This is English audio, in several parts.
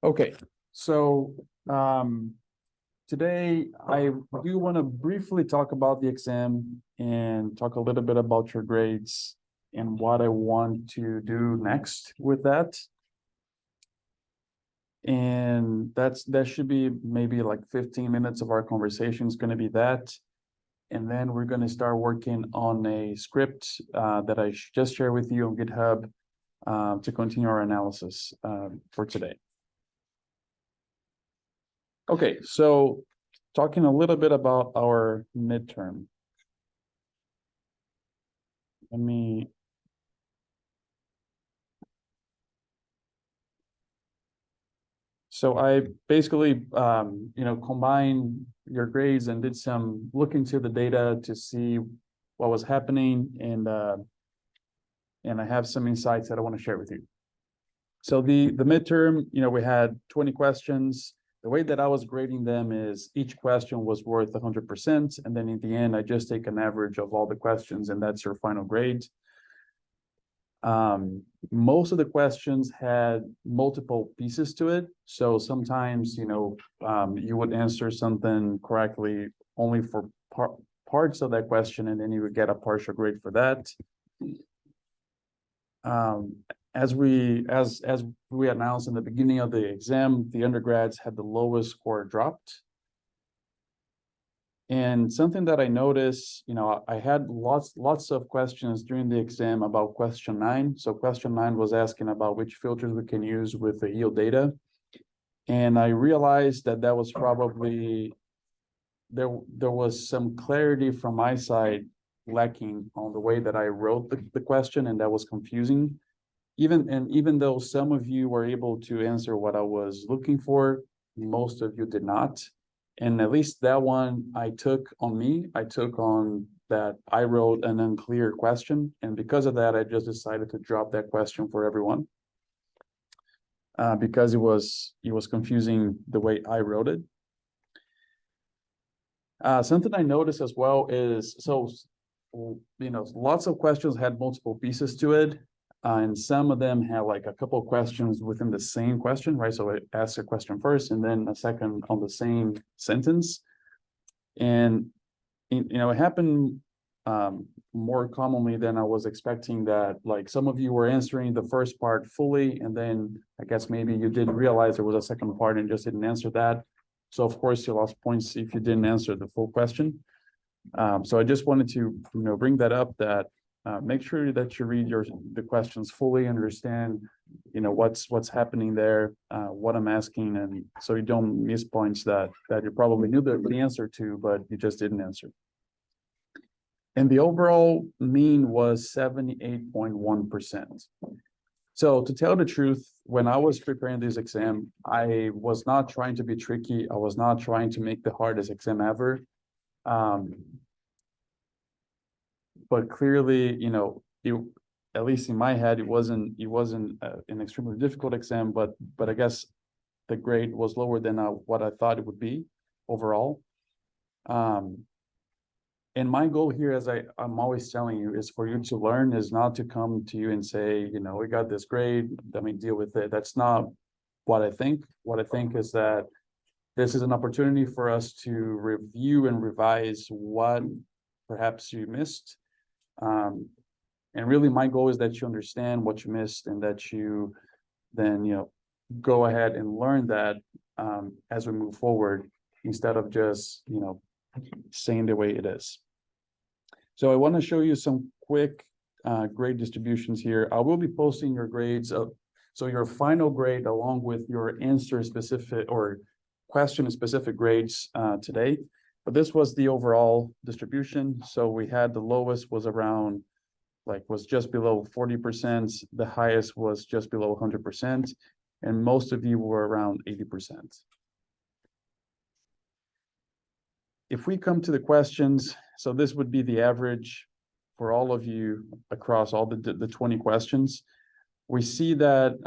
Okay, so today I do want to briefly talk about the exam and talk a little bit about your grades and what I want to do next with that. And that should be maybe like 15 minutes of our conversation is going to be that. And then we're going to start working on a script that I just shared with you on GitHub to continue our analysis for today. Okay, so talking a little bit about our midterm. So I basically, combined your grades and did some look into the data to see what was happening, and I have some insights that I want to share with you. So the midterm, we had 20 questions. The way that I was grading them is each question was worth 100%, and then in the end, I just take an average of all the questions, and that's your final grade. Most of the questions had multiple pieces to it. So sometimes, you would answer something correctly only for parts of that question, and then you would get a partial grade for that. As we announced in the beginning of the exam, the undergrads had the lowest score dropped. And something that I noticed, I had lots of questions during the exam about question 9. So question 9 was asking about which filters we can use with the yield data. And I realized that was probably, there was some clarity from my side lacking on the way that I wrote the question, and that was confusing. Even though some of you were able to answer what I was looking for, most of you did not. And at least that one I took on me. I took on that I wrote an unclear question. And because of that, I just decided to drop that question for everyone. Because it was confusing the way I wrote it. Something I noticed as well is, lots of questions had multiple pieces to it. And some of them had like a couple of questions within the same question, right? So it asks a question first and then a second on the same sentence. And, it happened more commonly than I was expecting, that like some of you were answering the first part fully, and then I guess maybe you didn't realize there was a second part and just didn't answer that. So of course you lost points if you didn't answer the full question. So I just wanted to, bring that up, that make sure that you read the questions fully, understand, what's happening there, what I'm asking, and so you don't miss points that you probably knew the answer to, but you just didn't answer. And the overall mean was 78.1%. So to tell the truth, when I was preparing this exam, I was not trying to be tricky. I was not trying to make the hardest exam ever. But clearly, at least in my head, it wasn't an extremely difficult exam, but I guess the grade was lower than what I thought it would be overall. And my goal here, as I'm always telling you, is for you to learn, is not to come to you and say, we got this grade, let me deal with it. That's not what I think. What I think is that this is an opportunity for us to review and revise what perhaps you missed. And really my goal is that you understand what you missed, and that you then, go ahead and learn that as we move forward, instead of just, saying the way it is. So I want to show you some quick grade distributions here. I will be posting your grades so your final grade along with your answer specific or question specific grades today. But this was the overall distribution. So we had the lowest was around, was just below 40%. The highest was just below 100%. And most of you were around 80%. If we come to the questions, so this would be the average for all of you across all the 20 questions. We see that,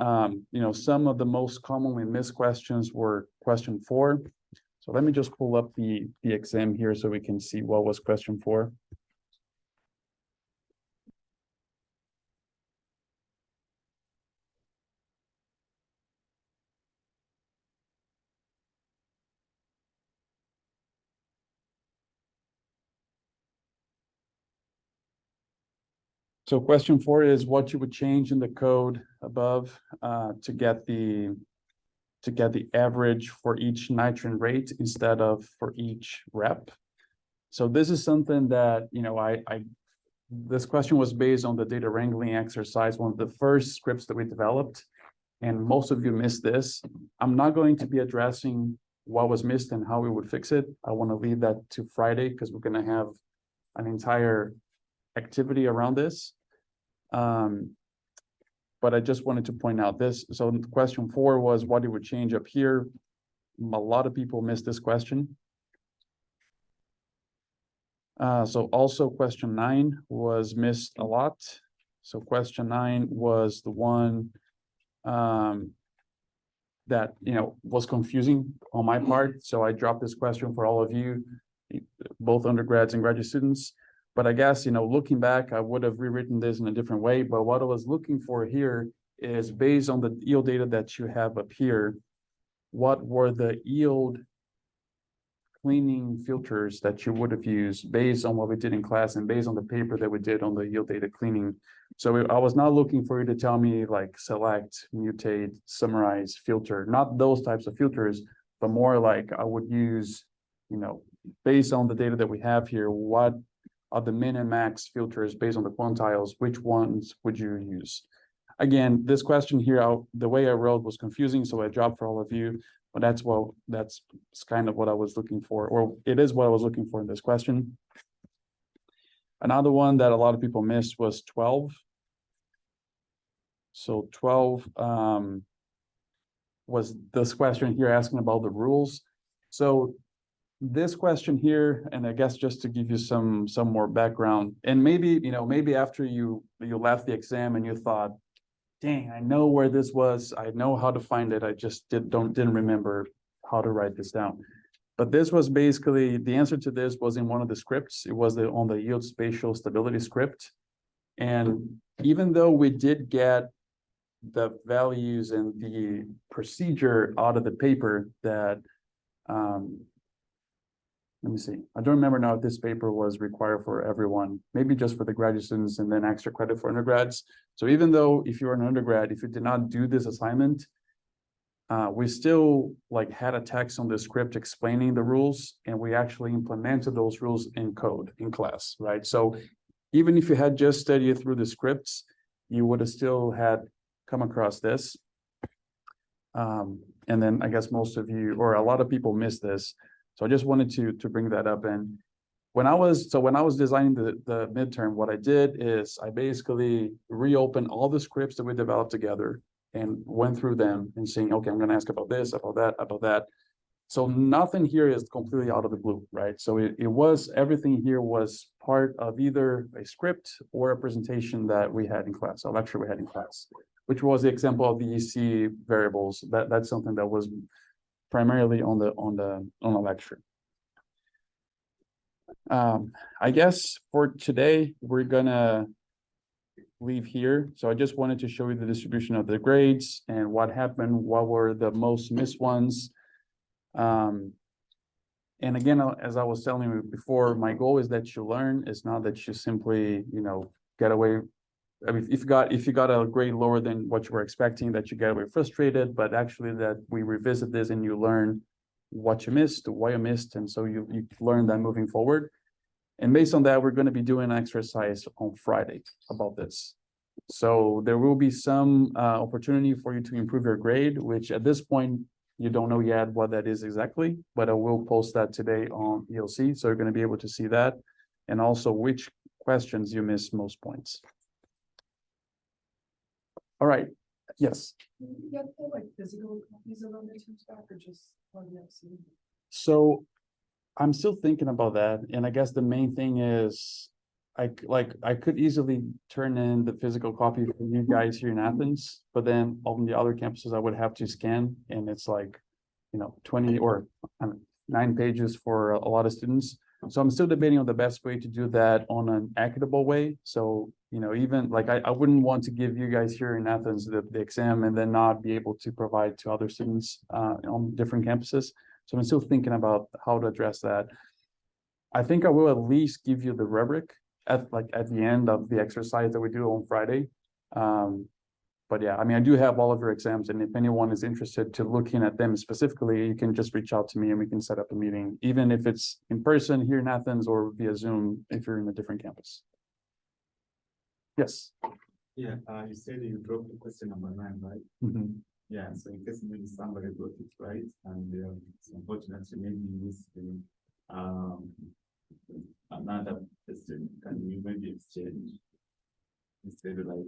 some of the most commonly missed questions were question 4. So let me just pull up the exam here so we can see what was question 4. So question 4 is what you would change in the code above to get the average for each nitrogen rate instead of for each rep. So this is something that, you know, this question was based on the data wrangling exercise, one of the first scripts that we developed, and most of you missed this. I'm not going to be addressing what was missed and how we would fix it. I want to leave that to Friday because we're going to have an entire activity around this. But I just wanted to point out this. So question 4 was what it would change up here. A lot of people missed this question. So also question 9 was missed a lot. So question 9 was the one that, you know, was confusing on my part. So I dropped this question for all of you, both undergrads and graduate students. But I guess, you know, looking back, I would have rewritten this in a different way. But what I was looking for here is based on the yield data that you have up here, what were the yield cleaning filters that you would have used based on what we did in class and based on the paper that we did on the yield data cleaning. So I was not looking for you to tell me like select, mutate, summarize, filter, not those types of filters, but more like I would use, you know, based on the data that we have here, what are the min and max filters based on the quantiles, which ones would you use? Again, this question here, the way I wrote was confusing, so I dropped for all of you. But that's kind of what I was looking for, or it is what I was looking for in this question. Another one that a lot of people missed was 12. So 12 was this question here asking about the rules. So this question here, and I guess just to give you some more background, and maybe, you know, maybe after you left the exam and you thought, dang, I know where this was. I know how to find it. I just didn't remember how to write this down. But this was basically, the answer to this was in one of the scripts. It was on the yield spatial stability script. And even though we did get the values and the procedure out of the paper that, let me see. I don't remember now if this paper was required for everyone, maybe just for the graduate students and then extra credit for undergrads. So even though if you're an undergrad, if you did not do this assignment, we still like had a text on the script explaining the rules, and we actually implemented those rules in code in class, right? So even if you had just studied through the scripts, you would have still had come across this. And then I guess most of you, or a lot of people missed this. So I just wanted to bring that up. And when I was designing the midterm, what I did is I basically reopened all the scripts that we developed together and went through them and saying, okay, I'm going to ask about this, about that, about that. So nothing here is completely out of the blue, right? So everything here was part of either a script or a presentation that we had in class, a lecture we had in class, which was the example of the EC variables. That's something that was primarily on the lecture. I guess for today, we're gonna leave here. So I just wanted to show you the distribution of the grades and what happened, what were the most missed ones. And again, as I was telling you before, my goal is that you learn. It's not that you simply, you know, get away. I mean, if you got a grade lower than what you were expecting, that you get away frustrated, but actually that we revisit this and you learn what you missed, why you missed, and so you learn that moving forward. And based on that, we're going to be doing an exercise on Friday about this. So there will be some opportunity for you to improve your grade, which at this point, you don't know yet what that is exactly, but I will post that today on ELC. So you're going to be able to see that, and also which questions you missed most points. All right, yes. You got the like physical copies of other teams back or just on the LC? So I'm still thinking about that. And I guess the main thing is I could easily turn in the physical copy for you guys here in Athens, but then on the other campuses, I would have to scan, and it's like, you know, 20 or 9 pages for a lot of students. So I'm still debating on the best way to do that on an equitable way. So, you know, even like I wouldn't want to give you guys here in Athens the exam and then not be able to provide to other students on different campuses. So I'm still thinking about how to address that. I think I will at least give you the rubric at the end of the exercise that we do on Friday. But yeah, I mean, I do have all of your exams, and if anyone is interested to looking at them specifically, you can just reach out to me and we can set up a meeting, even if it's in person here in Athens or via Zoom if you're in a different campus. Yes. Yeah, you said you dropped the question number 9, right? Mhm. Yeah, so in case maybe somebody got it right and it's unfortunately maybe missed another question, can you maybe exchange instead of like?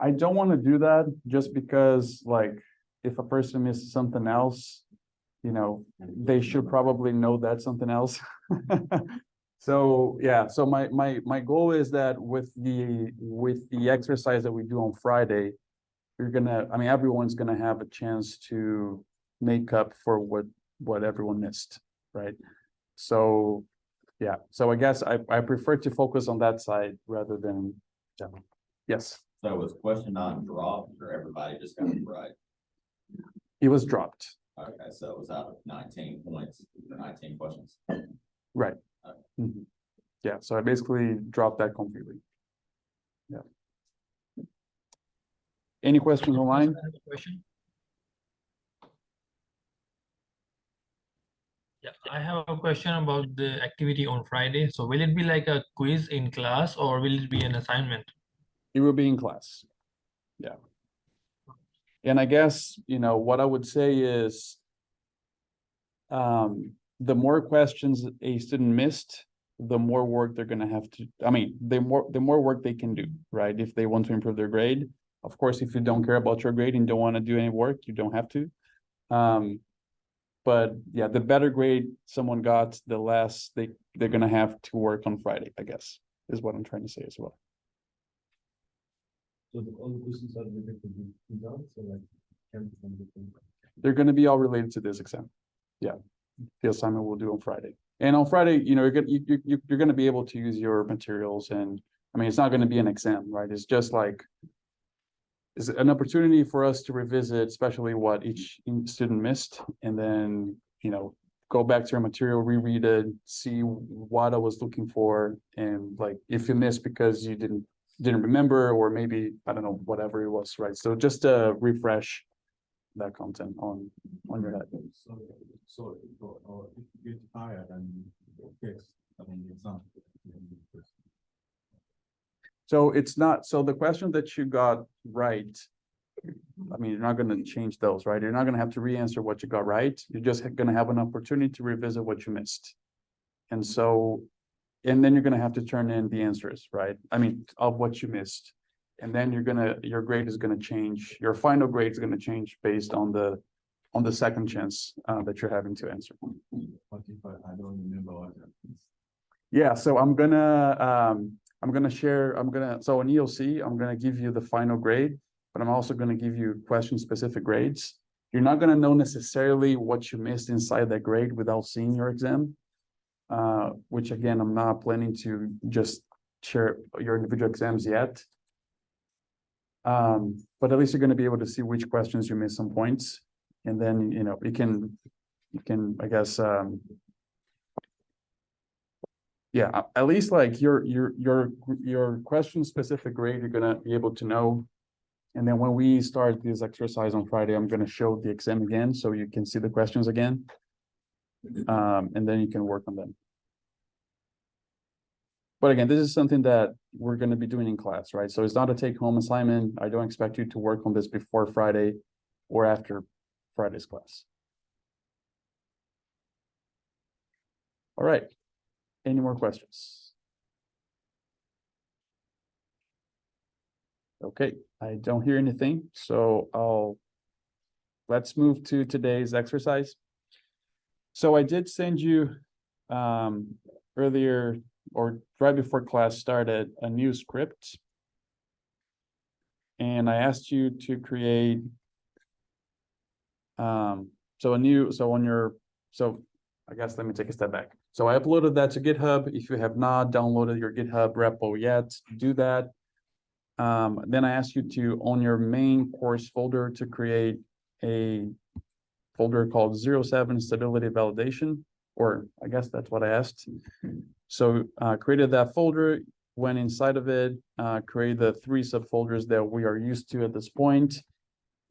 I don't want to do that just because like if a person misses something else, you know, they should probably know that's something else. So yeah, so my goal is that with the exercise that we do on Friday, I mean, everyone's gonna have a chance to make up for what everyone missed, right? So yeah, so I guess I prefer to focus on that side rather than, yeah. Yes, So was question 9 dropped or everybody just got it right? it was dropped, Okay, so it was out of 19 points, or 19 questions. right? Mhm. Yeah, so I basically dropped that completely. Yeah. Any questions online? Question? Yeah, I have a question about the activity on Friday. So will it be like a quiz in class or will it be an assignment? It will be in class. Yeah. And I guess, what I would say is, the more questions a student missed, the more work they're gonna have to, I mean, the more work they can do, right? If they want to improve their grade. Of course, if you don't care about your grade and don't want to do any work, you don't have to. But yeah, the better grade someone got, the less they're gonna have to work on Friday, I guess, is what I'm trying to say as well. So all the questions are related to the results or like campus and different? They're gonna be all related to this exam. Yeah, the assignment we'll do on Friday. And on Friday, you're gonna be able to use your materials, and I mean, it's not gonna be an exam, right? It's just like it's an opportunity for us to revisit, especially what each student missed, and then, go back to your material, reread it, see what I was looking for, and like if you missed because you didn't remember, or maybe, I don't know, whatever it was, right? So just to refresh that content on your head. So, or if you get tired and yes, I mean, the exam. So it's not, so the question that you got right, I mean, you're not gonna change those, right? You're not gonna have to re-answer what you got right. You're just gonna have an opportunity to revisit what you missed. And so, and then you're gonna have to turn in the answers, right? I mean, of what you missed. And then your grade is gonna change, your final grade is gonna change based on the second chance that you're having to answer. What if I don't remember what happened? Yeah, so I'm gonna share, so in EOC, I'm gonna give you the final grade, but I'm also gonna give you question-specific grades. You're not gonna know necessarily what you missed inside that grade without seeing your exam. Which again, I'm not planning to just share your individual exams yet. But at least you're gonna be able to see which questions you missed some points, and then, you can, I guess, yeah, at least like your question specific grade, you're gonna be able to know. And then when we start this exercise on Friday, I'm gonna show the exam again, so you can see the questions again. And then you can work on them. But again, this is something that we're gonna be doing in class, right? So it's not a take-home assignment. I don't expect you to work on this before Friday or after Friday's class. All right. Any more questions? Okay, I don't hear anything, so let's move to today's exercise. So I did send you earlier, or right before class started, a new script. And I asked you to create so I guess let me take a step back. So I uploaded that to GitHub. If you have not downloaded your GitHub repo yet, do that. Then I asked you to, on your main course folder, to create a folder called 07 Stability Validation, or I guess that's what I asked. So created that folder, went inside of it, created the 3 subfolders that we are used to at this point,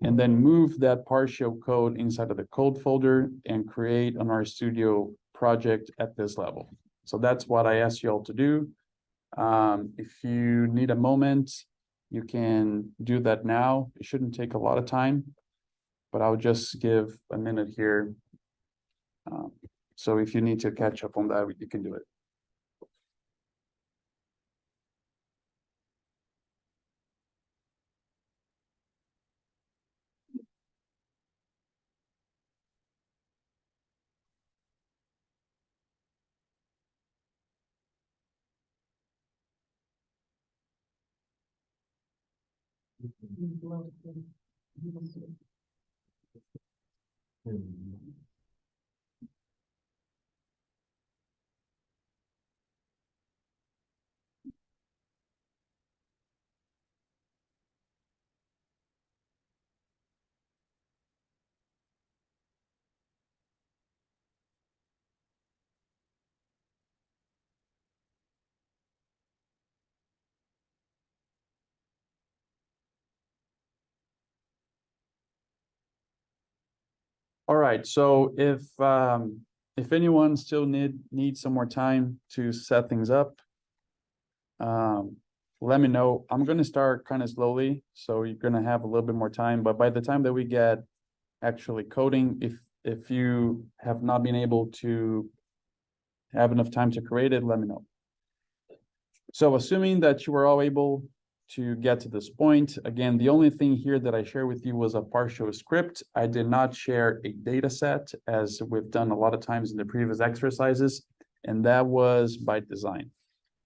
and then move that partial code inside of the code folder and create an RStudio project at this level. So that's what I asked you all to do. If you need a moment, you can do that now. It shouldn't take a lot of time, but I'll just give a minute here. So if you need to catch up on that, you can do it. All right, so if anyone still needs some more time to set things up, let me know. I'm gonna start kind of slowly, so you're gonna have a little bit more time, but by the time that we get actually coding, if you have not been able to have enough time to create it, let me know. So assuming that you were all able to get to this point, again, the only thing here that I shared with you was a partial script. I did not share a data set as we've done a lot of times in the previous exercises, and that was by design.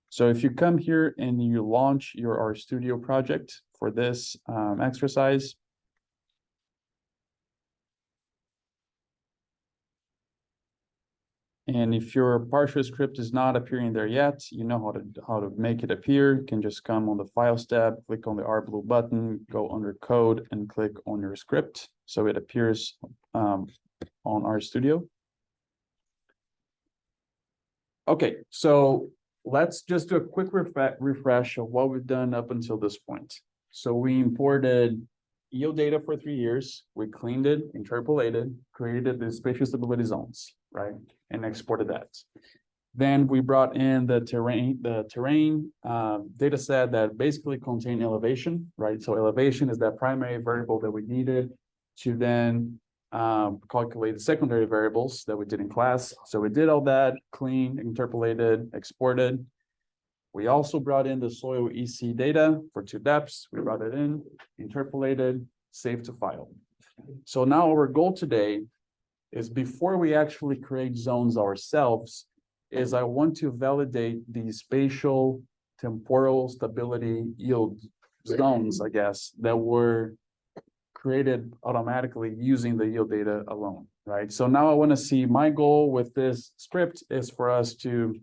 So if you come here and you launch your RStudio project for this exercise, and if your partial script is not appearing there yet, you know how to make it appear. You can just come on the Files tab, click on the RBlue button, go under Code, and click on your script, so it appears on RStudio. Okay, so let's just do a quick refresh of what we've done up until this point. So we imported yield data for 3 years. We cleaned it, interpolated, created the spatial stability zones, right? And exported that. Then we brought in the terrain data set that basically contained elevation, right? So elevation is that primary variable that we needed to then calculate the secondary variables that we did in class. So we did all that, cleaned, interpolated, exported. We also brought in the soil EC data for 2 depths. We brought it in, interpolated, saved to file. So now our goal today is, before we actually create zones ourselves, is I want to validate the spatial temporal stability yield zones, I guess, that were created automatically using the yield data alone, right? So now I want to see, my goal with this script is for us to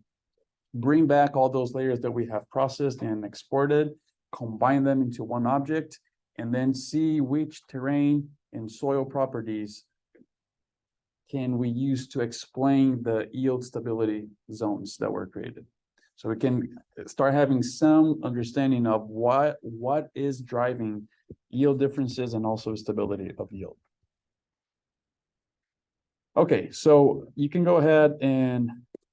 bring back all those layers that we have processed and exported, combine them into one object, and then see which terrain and soil properties can we use to explain the yield stability zones that were created. So we can start having some understanding of what is driving yield differences and also stability of yield. Okay, so you can go ahead and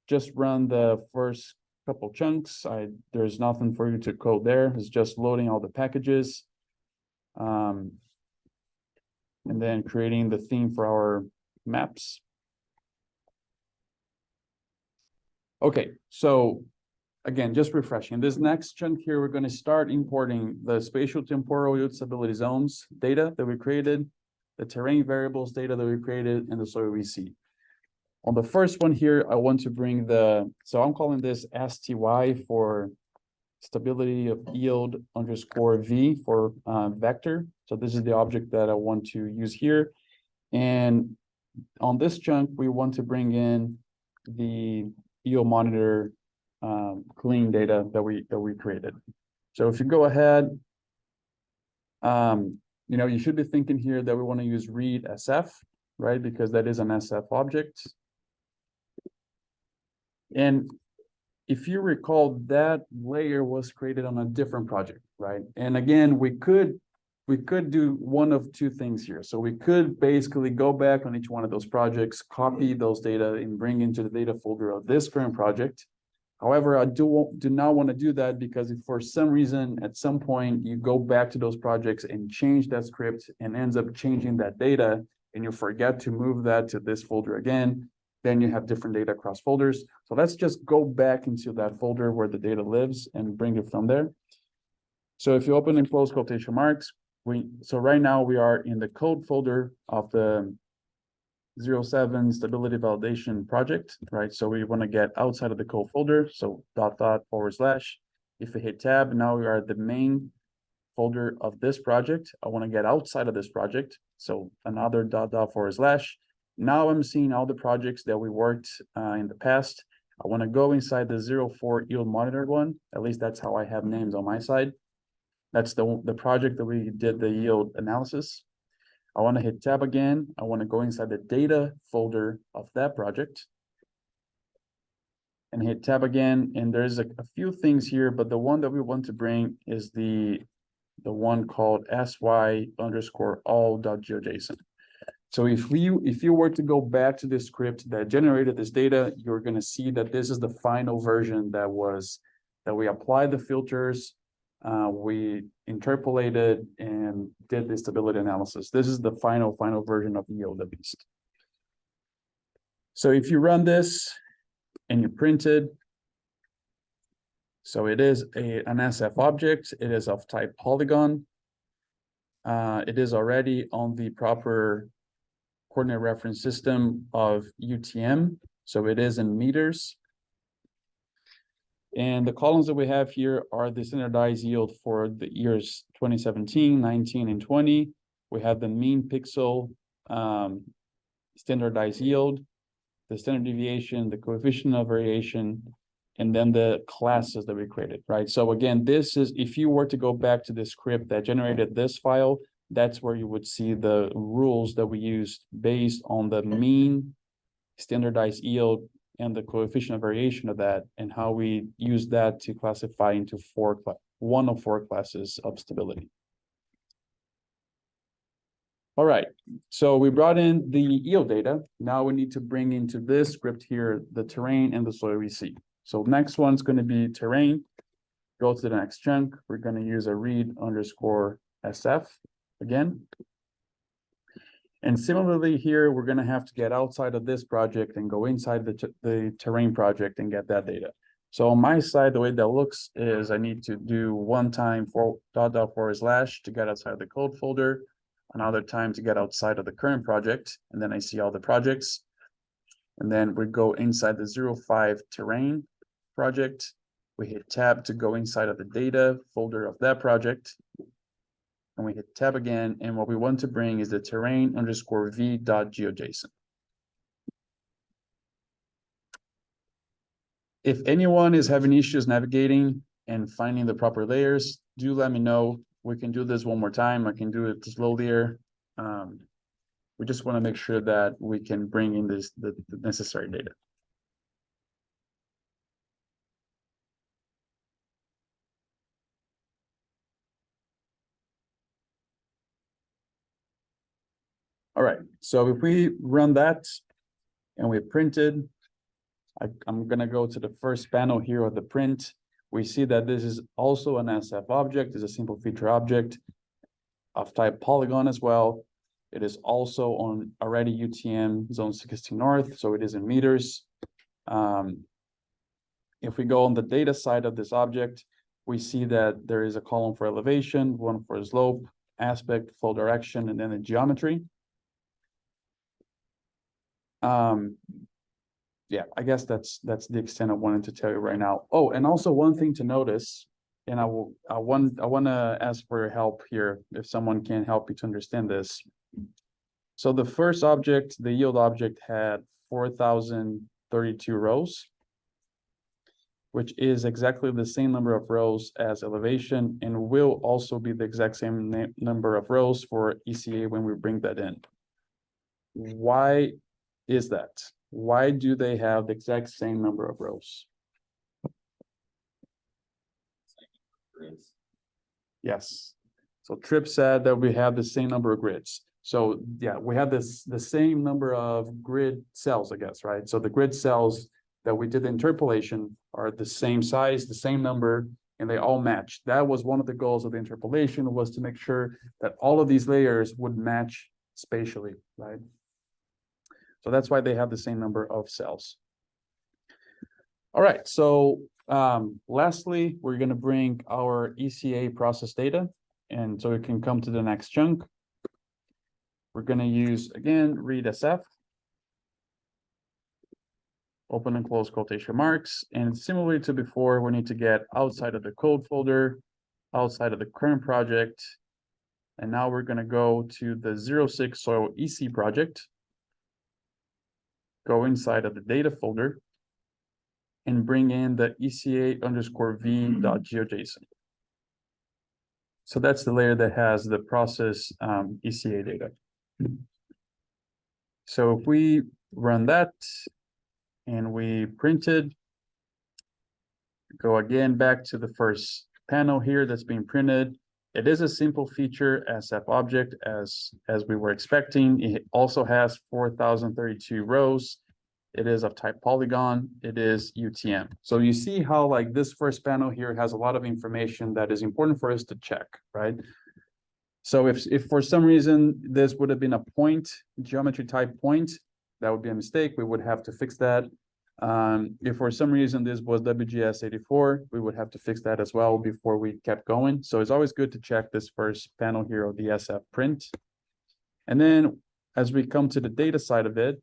just run the first couple chunks. There's nothing for you to code there. It's just loading all the packages. And then creating the theme for our maps. Okay, so again, just refreshing. This next chunk here, we're going to start importing the spatial temporal yield stability zones data that we created, the terrain variables data that we created, and the soil EC. On the first one here, I want to bring so I'm calling this STY for stability of yield underscore V for vector. So this is the object that I want to use here. And on this chunk, we want to bring in the yield monitor clean data that we created. So if you go ahead, you should be thinking here that we want to use read SF, right? Because that is an SF object. And if you recall, that layer was created on a different project, right? And again, we could do one of two things here. So we could basically go back on each one of those projects, copy those data and bring into the data folder of this current project. However, I do not want to do that because if for some reason, at some point, you go back to those projects and change that script and ends up changing that data and you forget to move that to this folder again, then you have different data across folders. So let's just go back into that folder where the data lives and bring it from there. So if you open and close quotation marks, so right now we are in the code folder of the 07 stability validation project, right? So we want to get outside of the code folder. So .. If we hit tab, now we are at the main folder of this project. I want to get outside of this project. So another .. Now I'm seeing all the projects that we worked in the past. I want to go inside the 04 yield monitor one. At least that's how I have names on my side. That's the project that we did the yield analysis. I want to hit tab again. I want to go inside the data folder of that project. And hit tab again. And there's a few things here, but the one that we want to bring is the one called sy_all.geojson. So if you were to go back to the script that generated this data, you're going to see that this is the final version that we applied the filters, we interpolated and did the stability analysis. This is the final version of yield at least. So if you run this and you print it, so it is an SF object. It is of type polygon. It is already on the proper coordinate reference system of UTM. So it is in meters. And the columns that we have here are the standardized yield for the years 2017, 19, and 20. We have the mean pixel standardized yield, the standard deviation, the coefficient of variation, and then the classes that we created, right? So again, this is, if you were to go back to the script that generated this file, that's where you would see the rules that we used based on the mean standardized yield and the coefficient of variation of that, and how we use that to classify into one of four classes of stability. All right, so we brought in the yield data. Now we need to bring into this script here the terrain and the soil receipt. So next one's going to be terrain. Go to the next chunk. We're going to use a read_sf again. And similarly here, we're going to have to get outside of this project and go inside the terrain project and get that data. So on my side, the way that looks is I need to do one time for .. to get outside of the code folder, another time to get outside of the current project, and then I see all the projects. And then we go inside the 05 terrain project. We hit tab to go inside of the data folder of that project. And we hit tab again, and what we want to bring is the terrain_v.geojson. If anyone is having issues navigating and finding the proper layers, do let me know. We can do this one more time. I can do it slowly here. We just want to make sure that we can bring in the necessary data. All right, so if we run that and we printed, I'm going to go to the first panel here of the print. We see that this is also an SF object. It's a simple feature object of type polygon as well. It is also on already UTM zone 60 north, so it is in meters. If we go on the data side of this object, we see that there is a column for elevation, one for slope, aspect, flow direction, and then the geometry. Yeah, I guess that's the extent I wanted to tell you right now. Oh, and also one thing to notice, and I want to ask for your help here if someone can help you to understand this. So the first object, the yield object, had 4,032 rows, which is exactly the same number of rows as elevation, and will also be the exact same number of rows for ECA when we bring that in. Why is that? Why do they have the exact same number of rows? grids. Yes. So Tripp said that we have the same number of grids. So yeah, we have the same number of grid cells, I guess, right? So the grid cells that we did the interpolation are the same size, the same number, and they all match. That was one of the goals of the interpolation, was to make sure that all of these layers would match spatially, right? So that's why they have the same number of cells. All right, so lastly, we're gonna bring our ECA process data, and so we can come to the next chunk. We're gonna use, again, read SF. Open and close quotation marks, and similarly to before, we need to get outside of the code folder, outside of the current project. And now we're gonna go to the 06 soil EC project. Go inside of the data folder and bring in the ECA_v.geojson. So that's the layer that has the process ECA data. So if we run that and we printed, go again back to the first panel here that's being printed. It is a simple feature SF object as we were expecting. It also has 4,032 rows. It is of type polygon. It is UTM. So you see how like this first panel here has a lot of information that is important for us to check, right? So if for some reason this would have been a point, geometry type point, that would be a mistake. We would have to fix that. If for some reason this was WGS 84, we would have to fix that as well before we kept going. So it's always good to check this first panel here of the SF print. And then as we come to the data side of it,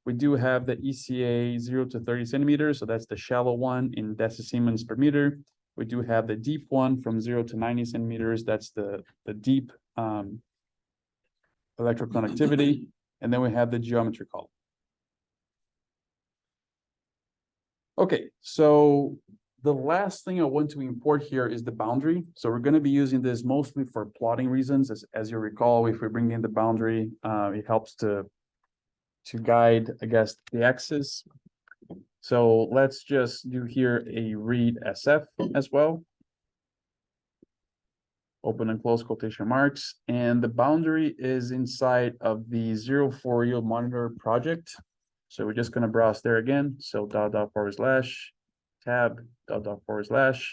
we do have the ECA 0 to 30 centimeters. So that's the shallow one in decisiemens per meter. We do have the deep one from 0 to 90 centimeters. That's the deep electroconductivity. And then we have the geometry column. Okay, so the last thing I want to import here is the boundary. So we're going to be using this mostly for plotting reasons. As you recall, if we bring in the boundary, it helps to guide, I guess, the axis. So let's just do here a read SF as well. Open and close quotation marks. And the boundary is inside of the 04 yield monitor project. So we're just going to browse there again. So // tab //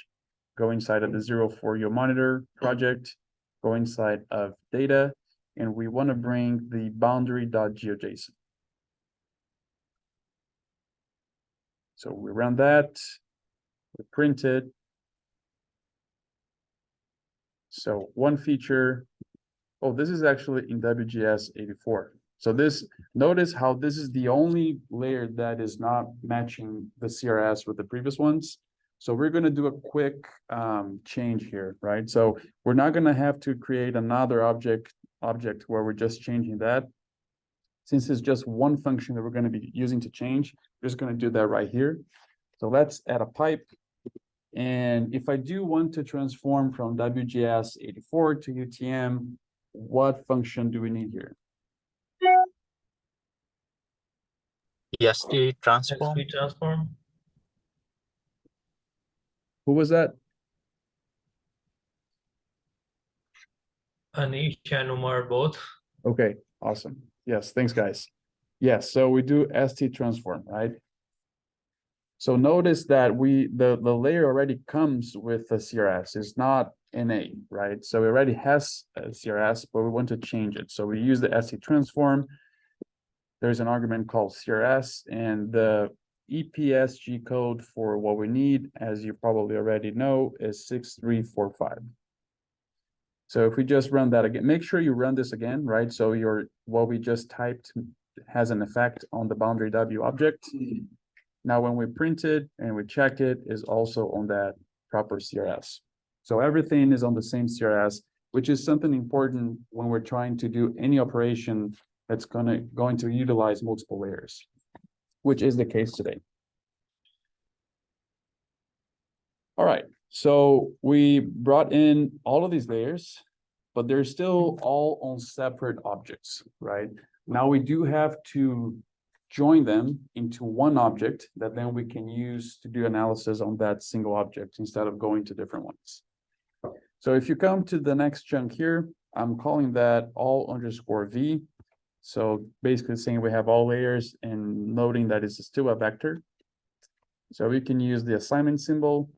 go inside of the 04 yield monitor project, go inside of data, and we want to bring the boundary.geojson. So we run that, we print it. So one feature, oh, this is actually in WGS 84. So this, notice how this is the only layer that is not matching the CRS with the previous ones. So we're going to do a quick change here, right? So we're not going to have to create another object where we're just changing that. Since it's just one function that we're going to be using to change, we're just going to do that right here. So let's add a pipe. And if I do want to transform from WGS 84 to UTM, what function do we need here? EST transform. XP transform. Who was that? Anish and Umar both. Okay, awesome. Yes, thanks, guys. Yes, so we do ST transform, right? So notice that the layer already comes with a CRS. It's not NA, right? So it already has a CRS, but we want to change it. So we use the ST transform. There's an argument called CRS, and the EPSG code for what we need, as you probably already know, is 6345. So if we just run that again, make sure you run this again, right? So what we just typed has an effect on the boundary W object. Now, when we print it and we check it, is also on that proper CRS. So everything is on the same CRS, which is something important when we're trying to do any operation that's going to utilize multiple layers, which is the case today. All right, so we brought in all of these layers, but they're still all on separate objects, right? Now we do have to join them into one object that then we can use to do analysis on that single object instead of going to different ones. So if you come to the next chunk here, I'm calling that all underscore V. So basically saying we have all layers and noting that it's still a vector. So we can use the assignment symbol.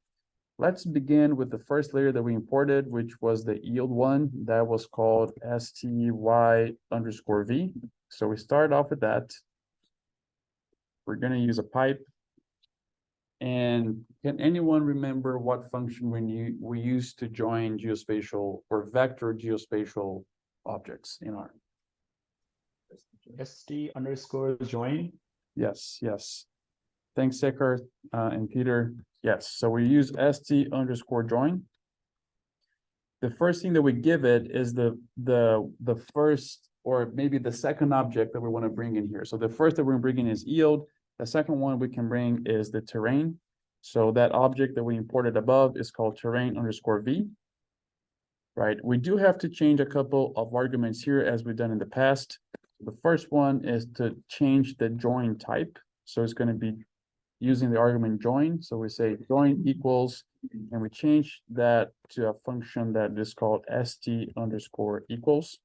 Let's begin with the first layer that we imported, which was the yield one that was called STY underscore V. So we start off with that. We're gonna use a pipe. And can anyone remember what function we used to join geospatial or vector geospatial objects in R? ST underscore join. Yes, yes. Thanks, Sekar and Peter. Yes, so we use ST underscore join. The first thing that we give it is the first or maybe the second object that we want to bring in here. So the first that we're bringing is yield. The second one we can bring is the terrain. So that object that we imported above is called terrain underscore V. Right, we do have to change a couple of arguments here as we've done in the past. The first one is to change the join type. So it's going to be using the argument join. So we say join equals, and we change that to a function that is called ST underscore equals.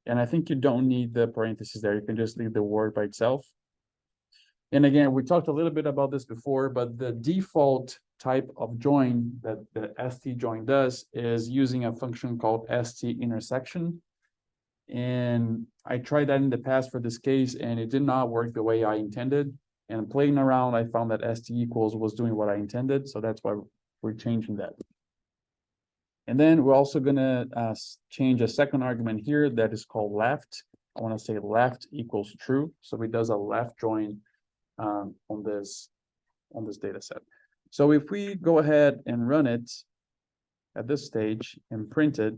And I think you don't need the parentheses there. You can just leave the word by itself. And again, we talked a little bit about this before, but the default type of join that the ST join does is using a function called ST intersection. And I tried that in the past for this case, and it did not work the way I intended. And playing around, I found that ST equals was doing what I intended. So that's why we're changing that. And then we're also gonna change a second argument here that is called left. I wanna say left equals true. So it does a left join on this data set. So if we go ahead and run it at this stage and print it,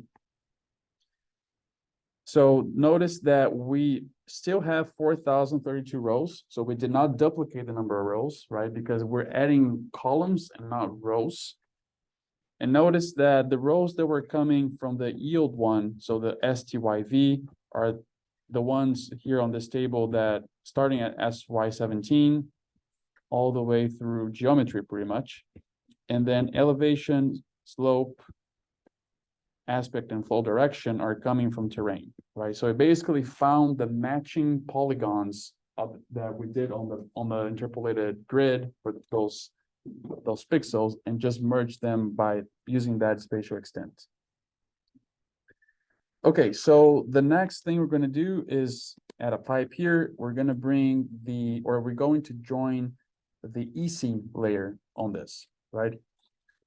so notice that we still have 4,032 rows. So we did not duplicate the number of rows, right? Because we're adding columns and not rows. And notice that the rows that were coming from the yield one, so the STYV, are the ones here on this table that starting at SY17 all the way through geometry pretty much. And then elevation, slope, aspect, and flow direction are coming from terrain, right? So it basically found the matching polygons that we did on the interpolated grid for those pixels and just merged them by using that spatial extent. Okay, so the next thing we're going to do is add a pipe here. We're going to bring we're going to join the EC layer on this, right?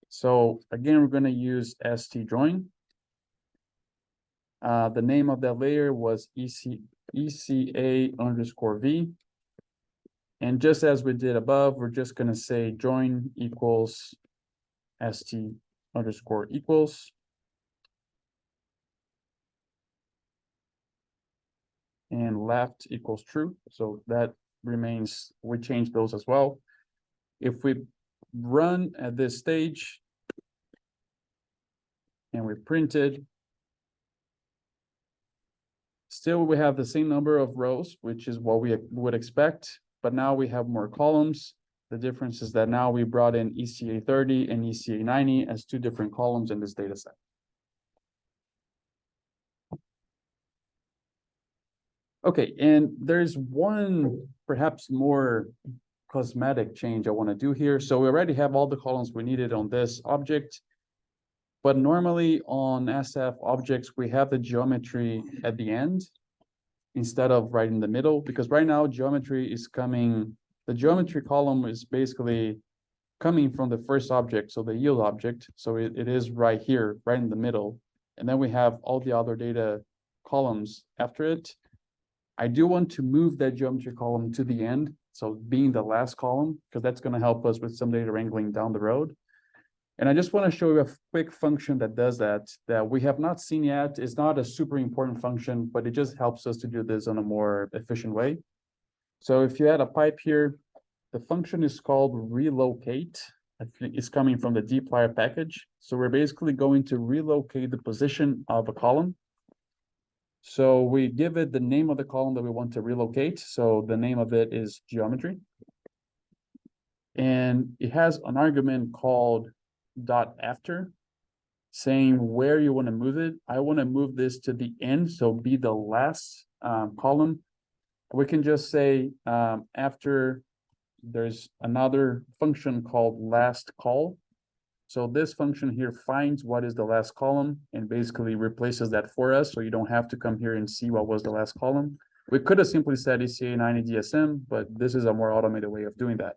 So again, we're going to use ST join. The name of that layer was ECA underscore V. And just as we did above, we're just going to say join equals ST underscore equals. And left equals true. So that remains, we change those as well. If we run at this stage and we print it, still we have the same number of rows, which is what we would expect, but now we have more columns. The difference is that now we brought in ECA 30 and ECA 90 as two different columns in this data set. Okay, and there's one perhaps more cosmetic change I want to do here. So we already have all the columns we needed on this object, but normally on SF objects, we have the geometry at the end instead of right in the middle, because right now geometry is coming, the geometry column is basically coming from the first object, so the yield object. So it is right here, right in the middle. And then we have all the other data columns after it. I do want to move that geometry column to the end, so being the last column, because that's going to help us with some data wrangling down the road. And I just want to show you a quick function that does that we have not seen yet. It's not a super important function, but it just helps us to do this in a more efficient way. So if you add a pipe here, the function is called relocate. I think it's coming from the dplyr package. So we're basically going to relocate the position of a column. So we give it the name of the column that we want to relocate. So the name of it is geometry. And it has an argument called dot after. saying where you want to move it. I want to move this to the end, so be the last column. We can just say after there's another function called last call. So this function here finds what is the last column and basically replaces that for us. So you don't have to come here and see what was the last column. We could have simply said ECA 90 DSM, but this is a more automated way of doing that.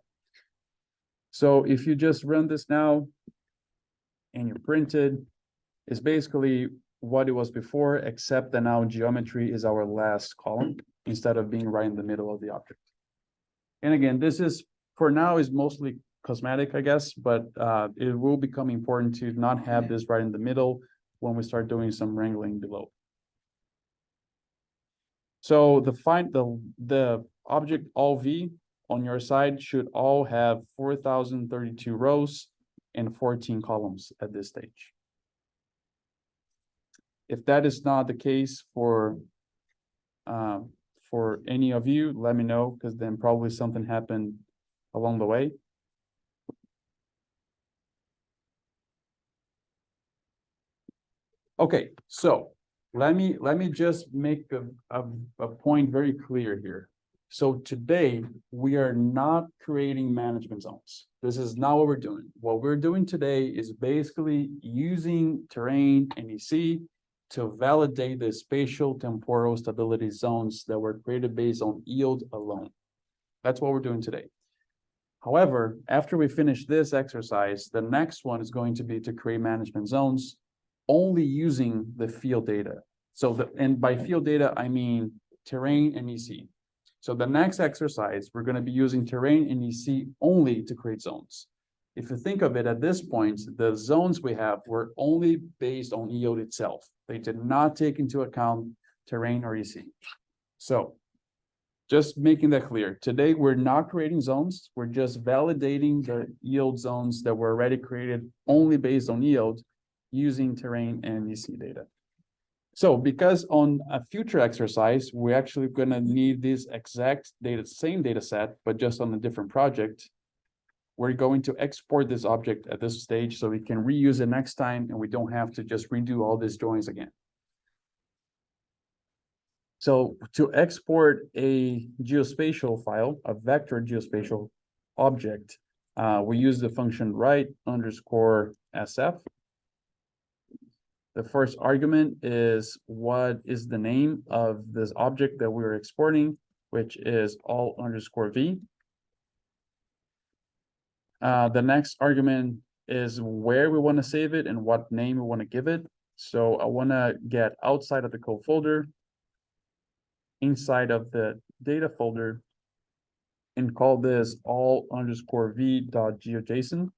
So if you just run this now and you print it, it's basically what it was before, except that now geometry is our last column instead of being right in the middle of the object. And again, this is, for now, is mostly cosmetic, I guess, but it will become important to not have this right in the middle when we start doing some wrangling below. So the object all V on your side should all have 4,032 rows and 14 columns at this stage. If that is not the case for any of you, let me know, because then probably something happened along the way. Okay, so let me just make a point very clear here. So today we are not creating management zones. This is not what we're doing. What we're doing today is basically using terrain and EC to validate the spatial temporal stability zones that were created based on yield alone. That's what we're doing today. However, after we finish this exercise, the next one is going to be to create management zones only using the field data. So and by field data, I mean terrain and EC. So the next exercise, we're going to be using terrain and EC only to create zones. If you think of it at this point, the zones we have were only based on yield itself. They did not take into account terrain or EC. So just making that clear, today we're not creating zones. We're just validating the yield zones that were already created only based on yield using terrain and EC data. So because on a future exercise, we're actually going to need this exact data, same data set, but just on a different project. We're going to export this object at this stage so we can reuse it next time and we don't have to just redo all these drawings again. So to export a geospatial file, a vector geospatial object, we use the function write_sf. The first argument is what is the name of this object that we're exporting, which is all_v. The next argument is where we want to save it and what name we want to give it. So I want to get outside of the code folder, inside of the data folder, and call this all_v.geojson.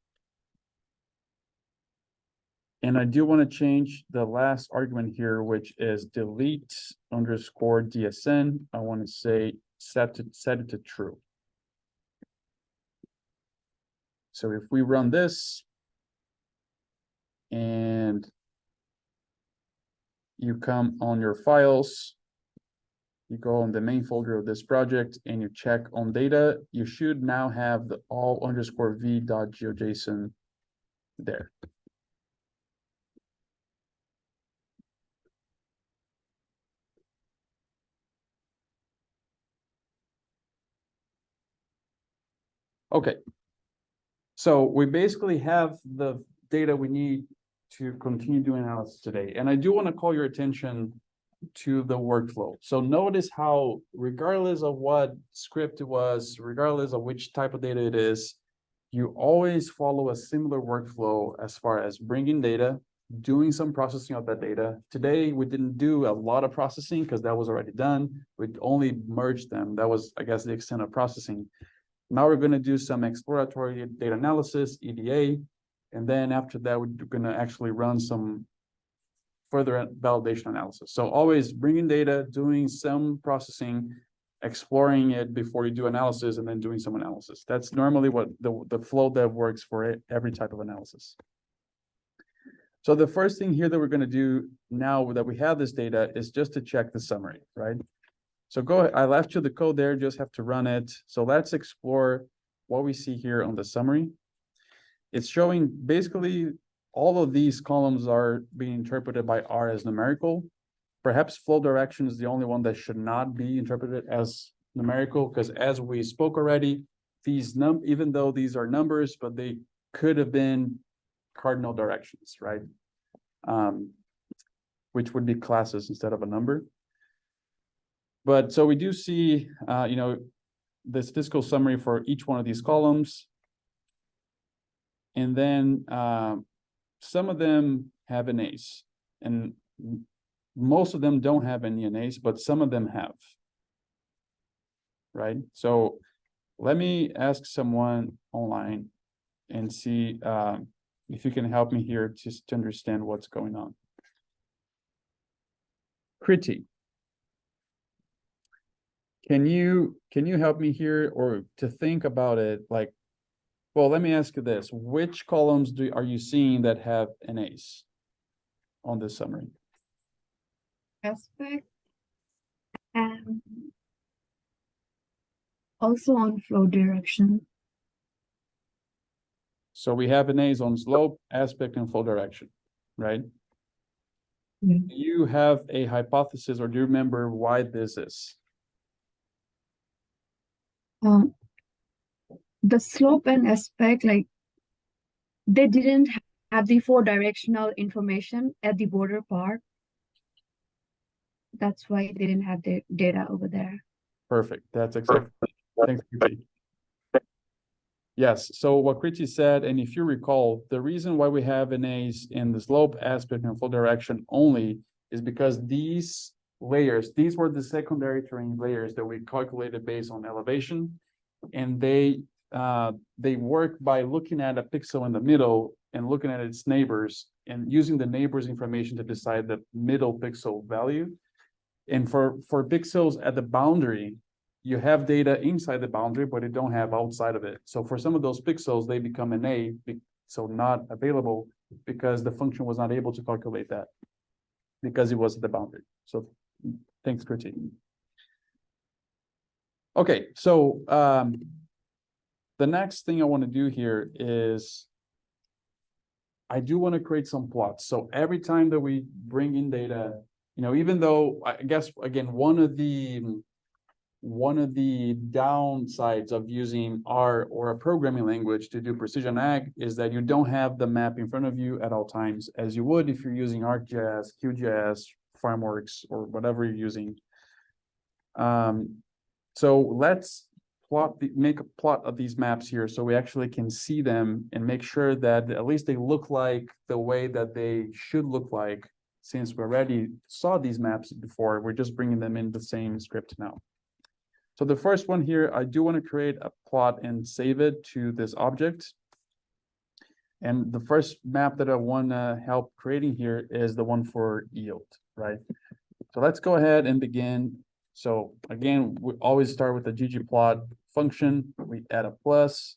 And I do want to change the last argument here, which is delete_dsn. I want to say set it to true. So if we run this and you come on your files, you go on the main folder of this project and you check on data, you should now have the all_v.geojson there. Okay. So we basically have the data we need to continue doing analysis today. And I do want to call your attention to the workflow. So notice how, regardless of what script it was, regardless of which type of data it is, you always follow a similar workflow as far as bringing data, doing some processing of that data. Today, we didn't do a lot of processing because that was already done. We only merged them. That was, I guess, the extent of processing. Now we're going to do some exploratory data analysis, EDA, and then after that, we're going to actually run some further validation analysis. So always bringing data, doing some processing, exploring it before you do analysis, and then doing some analysis. That's normally what the flow that works for every type of analysis. So the first thing here that we're going to do now that we have this data is just to check the summary, right? So go ahead, I left you the code there, just have to run it. So let's explore what we see here on the summary. It's showing basically all of these columns are being interpreted by R as numerical. Perhaps flow direction is the only one that should not be interpreted as numerical, because as we spoke already, these even though these are numbers, but they could have been cardinal directions, right? Which would be classes instead of a number. But so we do see, the statistical summary for each one of these columns. And then some of them have an ace, and most of them don't have any NAs, but some of them have. Right? So let me ask someone online and see if you can help me here just to understand what's going on. Kriti, can you help me here, or to think about it like, well, let me ask you this. Which columns are you seeing that have an ace on this summary? Aspect and also on flow direction. So we have an ace on slope, aspect, and flow direction, right? Yeah. Do you have a hypothesis, or do you remember why this is? The slope and aspect, like they didn't have the 4 directional information at the border part. That's why they didn't have the data over there. Perfect. That's exactly. Thanks, Kriti. Yes. So what Kriti said, and if you recall, the reason why we have an ace in the slope, aspect, and flow direction only is because these layers, these were the secondary terrain layers that we calculated based on elevation, and they work by looking at a pixel in the middle and looking at its neighbors and using the neighbors information to decide the middle pixel value. And for pixels at the boundary, you have data inside the boundary, but you don't have outside of it. So for some of those pixels, they become an A, so not available, because the function was not able to calculate that because it was at the boundary. So thanks, Kriti. Okay, so the next thing I want to do here is I do want to create some plots. So every time that we bring in data, even though I guess, again, one of the downsides of using R or a programming language to do precision ag is that you don't have the map in front of you at all times, as you would if you're using ArcGIS, QGIS, FarmWorks, or whatever you're using. So let's make a plot of these maps here so we actually can see them and make sure that at least they look like the way that they should look like. Since we already saw these maps before, we're just bringing them in the same script now. So the first one here, I do want to create a plot and save it to this object. And the first map that I want to help creating here is the one for yield, right? So let's go ahead and begin. So again, we always start with the ggplot function. We add a plus.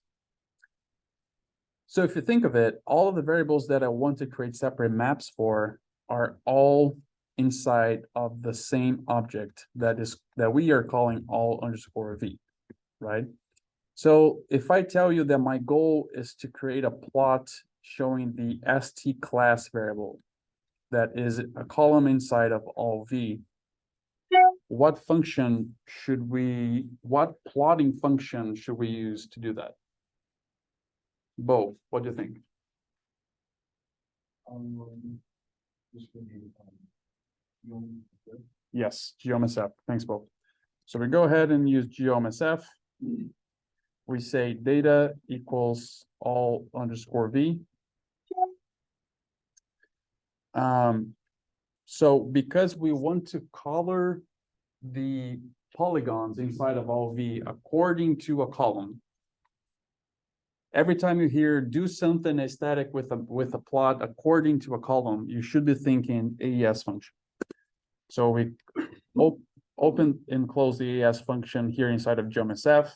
So if you think of it, all of the variables that I want to create separate maps for are all inside of the same object that we are calling all_v, right? So if I tell you that my goal is to create a plot showing the st class variable that is a column inside of all v, what plotting function should we use to do that? Bo, what do you think? Yes, geomsf. Thanks, Bo. So we go ahead and use geomsf. We say data equals all_v. So because we want to color the polygons inside of all v according to a column, every time you hear do something aesthetic with a plot according to a column, you should be thinking AES function. So we open and close the AES function here inside of geomsf,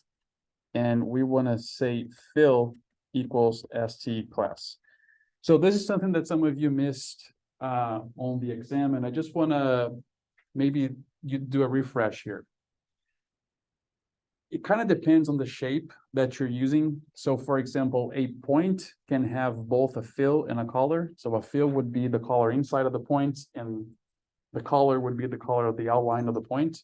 and we want to say fill equals st class. So this is something that some of you missed on the exam, and I just want to maybe you do a refresh here. it kind of depends on the shape that you're using. So for example, a point can have both a fill and a color. So a fill would be the color inside of the point, and the color would be the color of the outline of the point.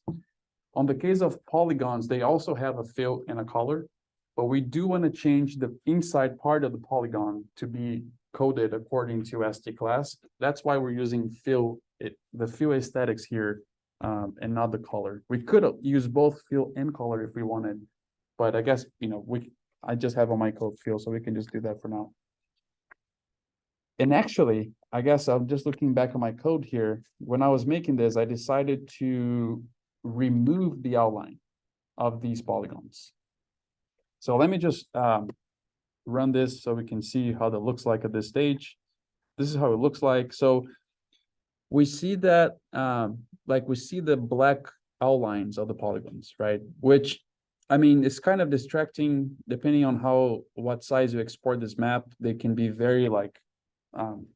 On the case of polygons, they also have a fill and a color, but we do want to change the inside part of the polygon to be coded according to ST class. That's why we're using the fill aesthetics here, and not the color. We could use both fill and color if we wanted, but I guess, I just have on my code fill, so we can just do that for now. And actually, I guess I'm just looking back at my code here. When I was making this, I decided to remove the outline of these polygons. So let me just run this so we can see how that looks like at this stage. This is how it looks like. So we see that, we see the black outlines of the polygons, right? Which, I mean, it's kind of distracting depending on what size you export this map. They can be very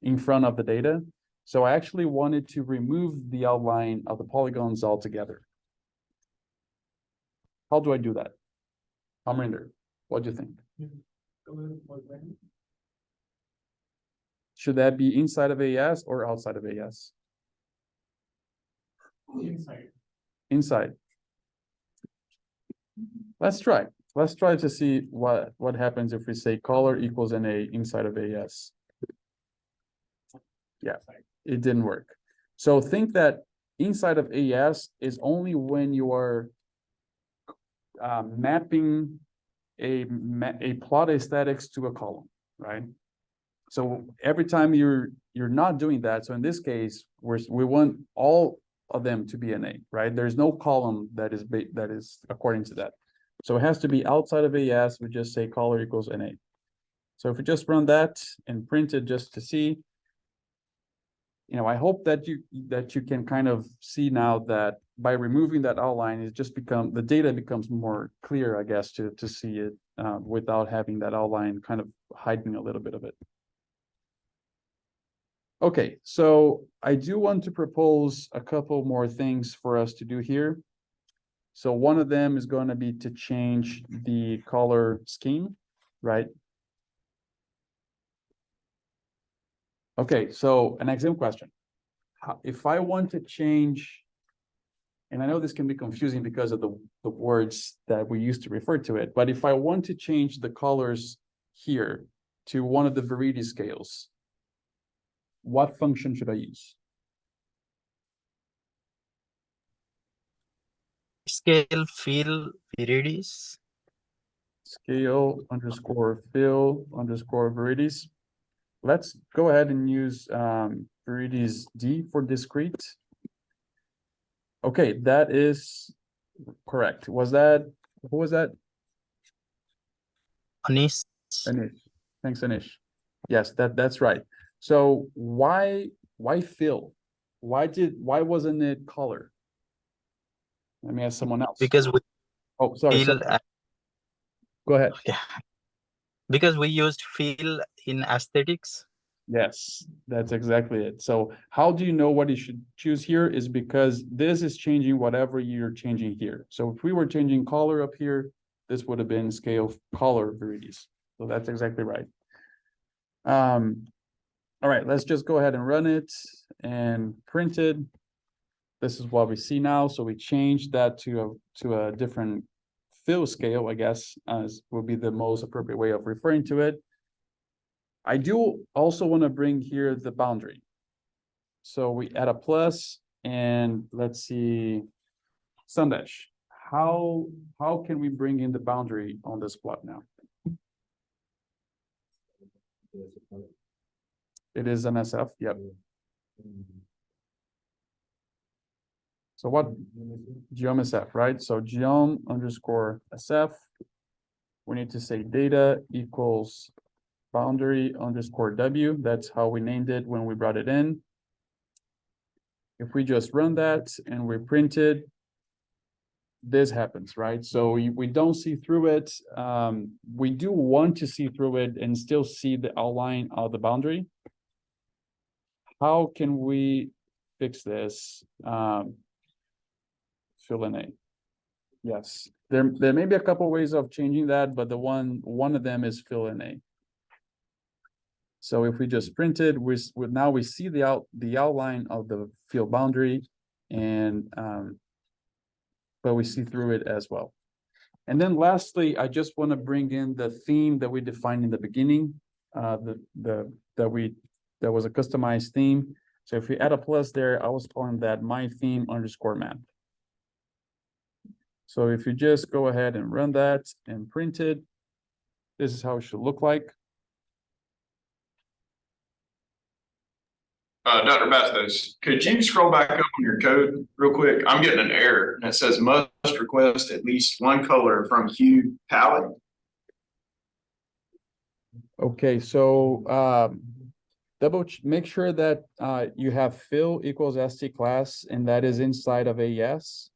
in front of the data. So I actually wanted to remove the outline of the polygons altogether. How do I do that? Amrinder, what do you think? Should that be inside of AES or outside of AES? Inside. Inside. Let's try. Let's try to see what happens if we say color equals NA inside of AES. Yeah, it didn't work. So think that inside of AES is only when you are mapping a plot aesthetics to a column, right? So every time you're not doing that. So in this case, we want all of them to be NA, right? There's no column that is according to that. So it has to be outside of AES. We just say color equals NA. So if we just run that and print it just to see, I hope that you can kind of see now that by removing that outline, the data becomes more clear, I guess, to see it without having that outline kind of hiding a little bit of it. Okay, so I do want to propose a couple more things for us to do here. So one of them is going to be to change the color scheme, right? Okay, so an exam question. If I want to change, and I know this can be confusing because of the words that we used to refer to it, but if I want to change the colors here to one of the Viridi scales, what function should I use? Scale fill Viridis. Scale underscore fill underscore Viridis. Let's go ahead and use Viridis D for discrete. Okay, that is correct. Who was that? Anis. Anish. Thanks, Anish. Yes, that's right. So why fill? Why wasn't it color? Let me ask someone else. Because we Oh, sorry. fill. Go ahead. Yeah. Because we used fill in aesthetics. Yes, that's exactly it. So how do you know what you should choose here is because this is changing whatever you're changing here. So if we were changing color up here, this would have been scale color Viridis. So that's exactly right. All right, let's just go ahead and run it and print it. This is what we see now. So we changed that to a different fill scale, I guess, as will be the most appropriate way of referring to it. I do also want to bring here the boundary. So we add a plus, and let's see, Sandesh, how can we bring in the boundary on this plot now? It is an SF, yep. So what, geom SF, right? So geom underscore SF, we need to say data equals boundary underscore W. That's how we named it when we brought it in. If we just run that and we print it, this happens, right? So we don't see through it. We do want to see through it and still see the outline of the boundary. How can we fix this? Fill in A. Yes, there may be a couple ways of changing that, but one of them is fill in A. So if we just print it, now we see the outline of the field boundary and but we see through it as well. And then lastly, I just want to bring in the theme that we defined in the beginning, that was a customized theme. So if we add a plus there, I was calling that my theme underscore map. So if you just go ahead and run that and print it, this is how it should look like. Dr. Bastos, could you scroll back up on your code real quick? I'm getting an error and it says must request at least one color from hue palette. Okay, so make sure that you have fill equals ST class and that is inside of AES,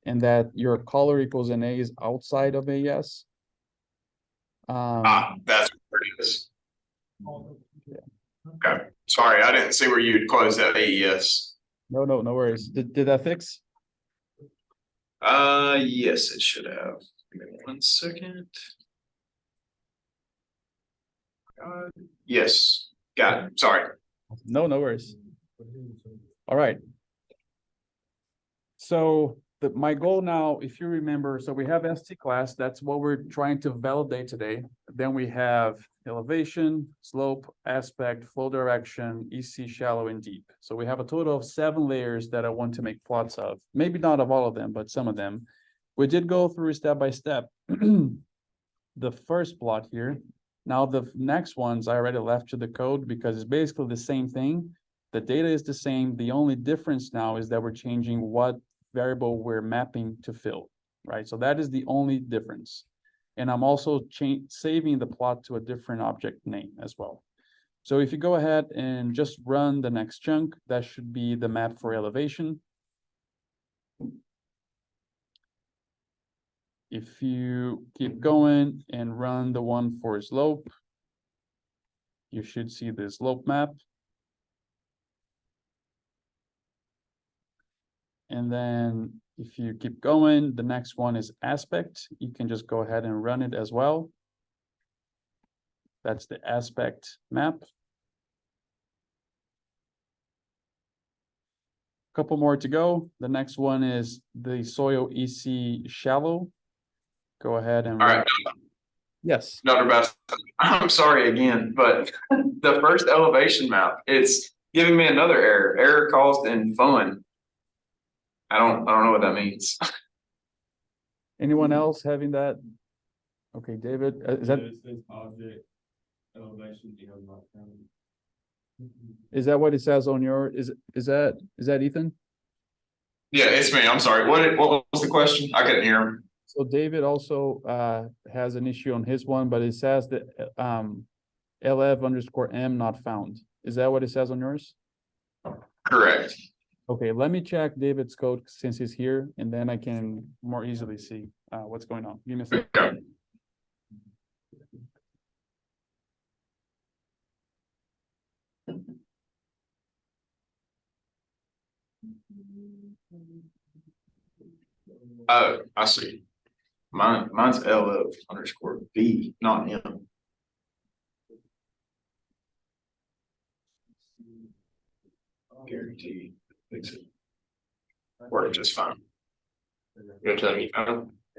and that your color equals NA is outside of AES. That's where it is. Okay, sorry, I didn't see where you'd close that AES. No worries. Did that fix? Yes, it should have. Give me 1 second. Yes, got it. Sorry. No worries. All right. So my goal now, if you remember, so we have ST class, that's what we're trying to validate today. Then we have elevation, slope, aspect, flow direction, EC, shallow, and deep. So we have a total of 7 layers that I want to make plots of. Maybe not of all of them, but some of them. We did go through step by step. The first plot here. Now the next ones I already left to the code because it's basically the same thing. The data is the same. The only difference now is that we're changing what variable we're mapping to fill, right? So that is the only difference. And I'm also saving the plot to a different object name as well. So if you go ahead and just run the next chunk, that should be the map for elevation. If you keep going and run the one for slope, you should see the slope map. And then if you keep going, the next one is aspect. You can just go ahead and run it as well. That's the aspect map. Couple more to go. The next one is the soil EC shallow. Go ahead and. All right. Yes. Dr. Bass, I'm sorry again, but the first elevation map, it's giving me another error. Error caused in fun. I don't know what that means. Anyone else having that? Okay, David, is that Object elevation not found. is that what it says on your is that Ethan? Yeah, it's me. I'm sorry. What was the question? I couldn't hear him. So David also has an issue on his one, but it says that LF_M not found. Is that what it says on yours? Correct. Okay, let me check David's code since he's here, and then I can more easily see what's going on. Give me a second. Okay. Oh, I see. Mine's LF_V, not M. Guarantee fix it. Worked just fine. You're telling me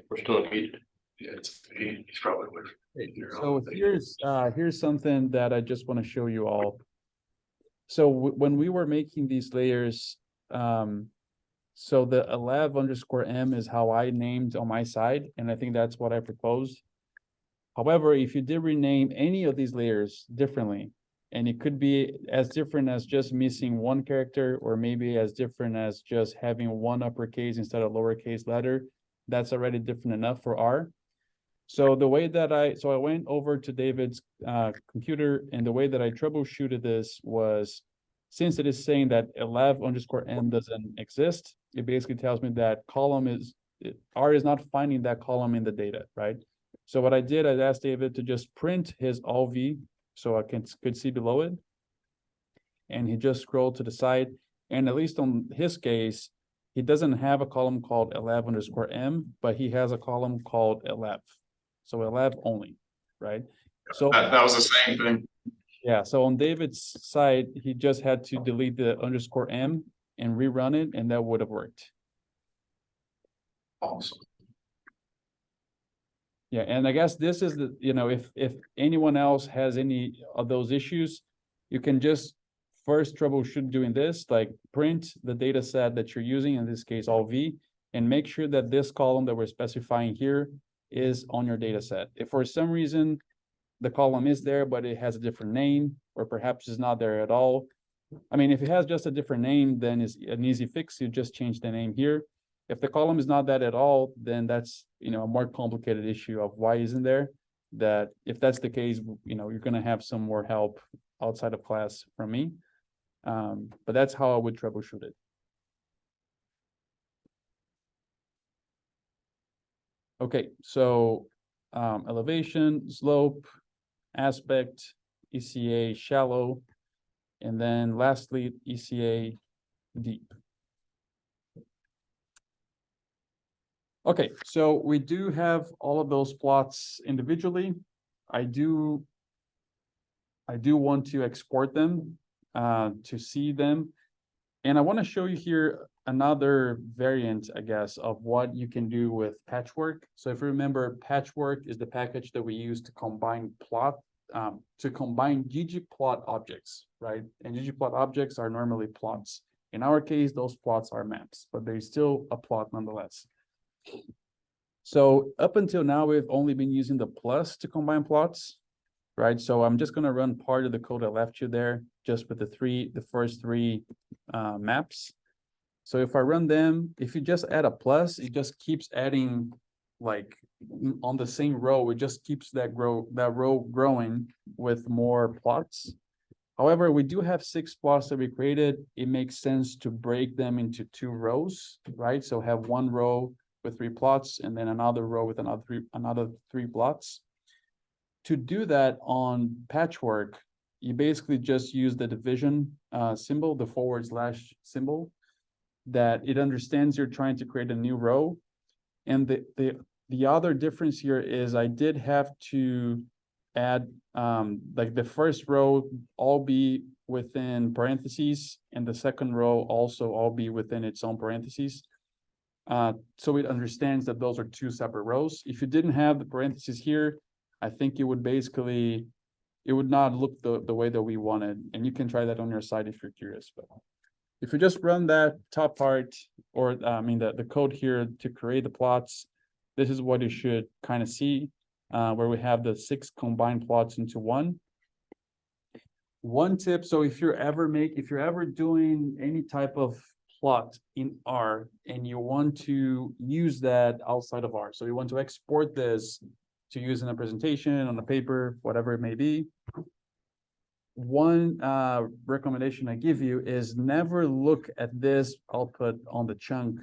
we're still muted. Yeah, he's probably with. So here's something that I just want to show you all. So when we were making these layers, so the LF_M is how I named on my side, and I think that's what I proposed. However, if you did rename any of these layers differently, and it could be as different as just missing one character, or maybe as different as just having one uppercase instead of lowercase letter, that's already different enough for R. So the way that I went over to David's computer, and the way that I troubleshooted this was, since it is saying that LF_M doesn't exist, it basically tells me that R is not finding that column in the data, right? So what I did, I asked David to just print his all V so I could see below it. And he just scrolled to the side. And at least on his case, he doesn't have a column called elab_m, but he has a column called elab. So elab only, right? So That was the same thing. yeah, so on David's side, he just had to delete the _m and rerun it, and that would have worked. Awesome. Yeah, and I guess this is the, you know, if anyone else has any of those issues, you can just first troubleshoot doing this, like print the data set that you're using, in this case, all V, and make sure that this column that we're specifying here is on your data set. If for some reason the column is there, but it has a different name, or perhaps it's not there at all. I mean, if it has just a different name, then it's an easy fix. You just change the name here. If the column is not that at all, then that's, you know, a more complicated issue of why isn't there. That if that's the case, you know, you're gonna have some more help outside of class from me. But that's how I would troubleshoot it. Okay, so elevation, slope, aspect, ECA shallow, and then lastly, ECA deep. Okay, so we do have all of those plots individually. I do want to export them to see them. And I want to show you here another variant, I guess, of what you can do with Patchwork. So if you remember, Patchwork is the package that we use to combine ggplot objects, right? And ggplot objects are normally plots. In our case, those plots are maps, but they're still a plot nonetheless. So up until now, we've only been using the plus to combine plots, right? So I'm just gonna run part of the code I left you there, just with the first three maps. So if I run them, if you just add a plus, it just keeps adding, like on the same row, it just keeps that row growing with more plots. However, we do have 6 plots that we created. It makes sense to break them into 2 rows, right? So have one row with 3 plots and then another row with another three plots. To do that on Patchwork, you basically just use the division symbol, the / symbol, that it understands you're trying to create a new row. And the other difference here is I did have to add like the first row all be within parentheses, and the second row also all be within its own parentheses. So it understands that those are 2 separate rows. If you didn't have the parentheses here, I think it would basically, it would not look the way that we wanted. And you can try that on your side if you're curious. But if you just run that top part, or I mean the code here to create the plots, this is what you should kind of see, where we have the 6 combined plots into one. One tip, so if you're ever doing any type of plot in R and you want to use that outside of R, so you want to export this to use in a presentation, on a paper, whatever it may be, one recommendation I give you is never look at this output on the chunk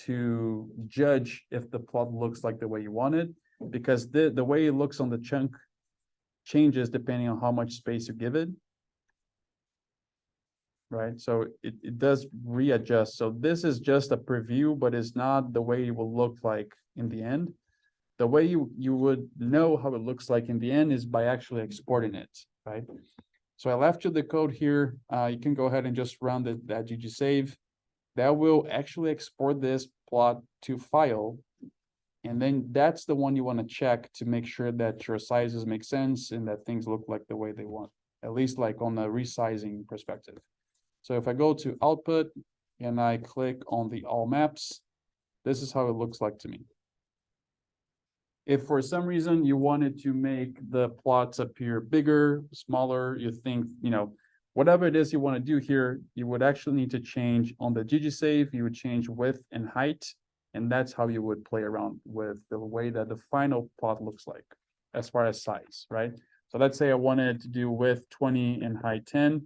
to judge if the plot looks like the way you want it, because the way it looks on the chunk changes depending on how much space you give it. Right, so it does readjust. So this is just a preview, but it's not the way it will look like in the end. The way you would know how it looks like in the end is by actually exporting it, right? So I left you the code here. You can go ahead and just run that ggsave. That will actually export this plot to file. And then that's the one you want to check to make sure that your sizes make sense and that things look like the way they want, at least like on the resizing perspective. So if I go to output and I click on the all maps, this is how it looks like to me. If for some reason you wanted to make the plots appear bigger, smaller, you think, you know, whatever it is you want to do here, you would actually need to change on the ggsave, you would change width and height, and that's how you would play around with the way that the final plot looks like as far as size, right? So let's say I wanted to do width 20 and height 10.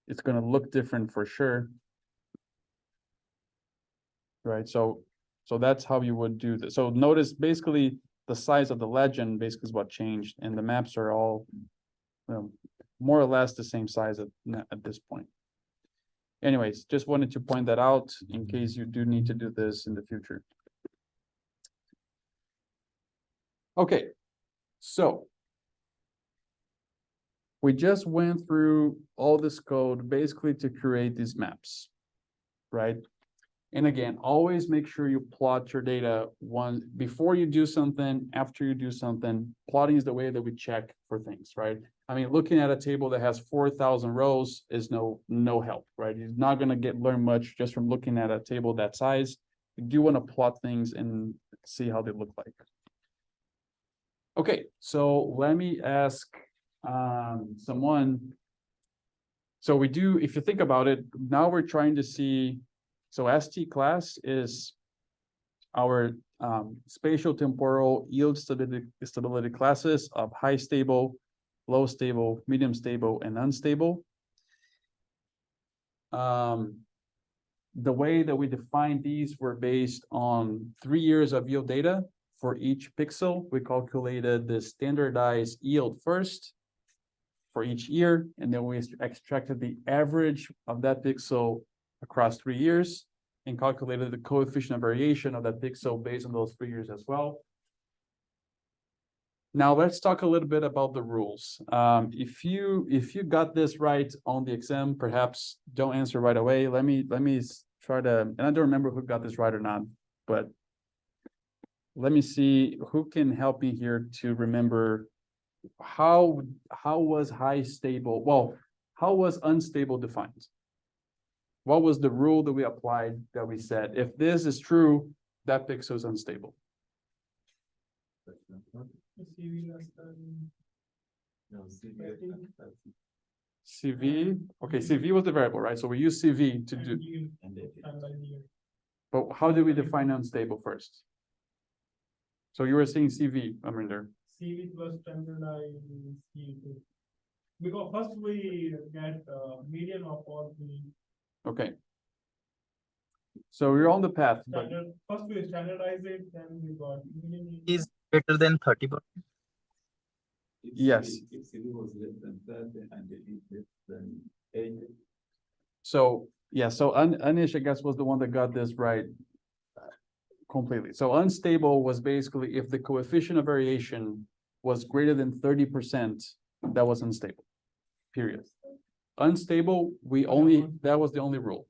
It's going to look different for sure. Right, so that's how you would do this. So notice basically the size of the legend basically is what changed, and the maps are all more or less the same size at this point. Anyways, just wanted to point that out in case you do need to do this in the future. Okay, so we just went through all this code basically to create these maps, right? And again, always make sure you plot your data before you do something, after you do something. Plotting is the way that we check for things, right? I mean, looking at a table that has 4,000 rows is no help, right? You're not gonna learn much just from looking at a table that size. You do want to plot things and see how they look like. Okay, so let me ask someone. So we do, if you think about it, now we're trying to see. So ST class is our spatial temporal yield stability classes of high stable, low stable, medium stable, and unstable. The way that we define these were based on 3 years of yield data for each pixel. We calculated the standardized yield first for each year, and then we extracted the average of that pixel across 3 years and calculated the coefficient of variation of that pixel based on those 3 years as well. Now let's talk a little bit about the rules. If you got this right on the exam, perhaps don't answer right away. Let me try to, and I don't remember who got this right or not, but let me see who can help me here to remember how was high stable, well, how was unstable defined? What was the rule that we applied that we said, if this is true, that pixel is unstable? CV, okay, CV was the variable, right? So we use CV to do, but how do we define unstable first? So you were saying CV, Amrinder. CV plus standardized CV. Because first we get median of all the Okay. So we're on the path, but standard. First we standardize it, then we got median. Is greater than 30%. yes. If CV was less than 30 and it is less than 80. So yeah, so Anish, I guess, was the one that got this right completely. So unstable was basically if the coefficient of variation was greater than 30%, that was unstable, period. Unstable, that was the only rule.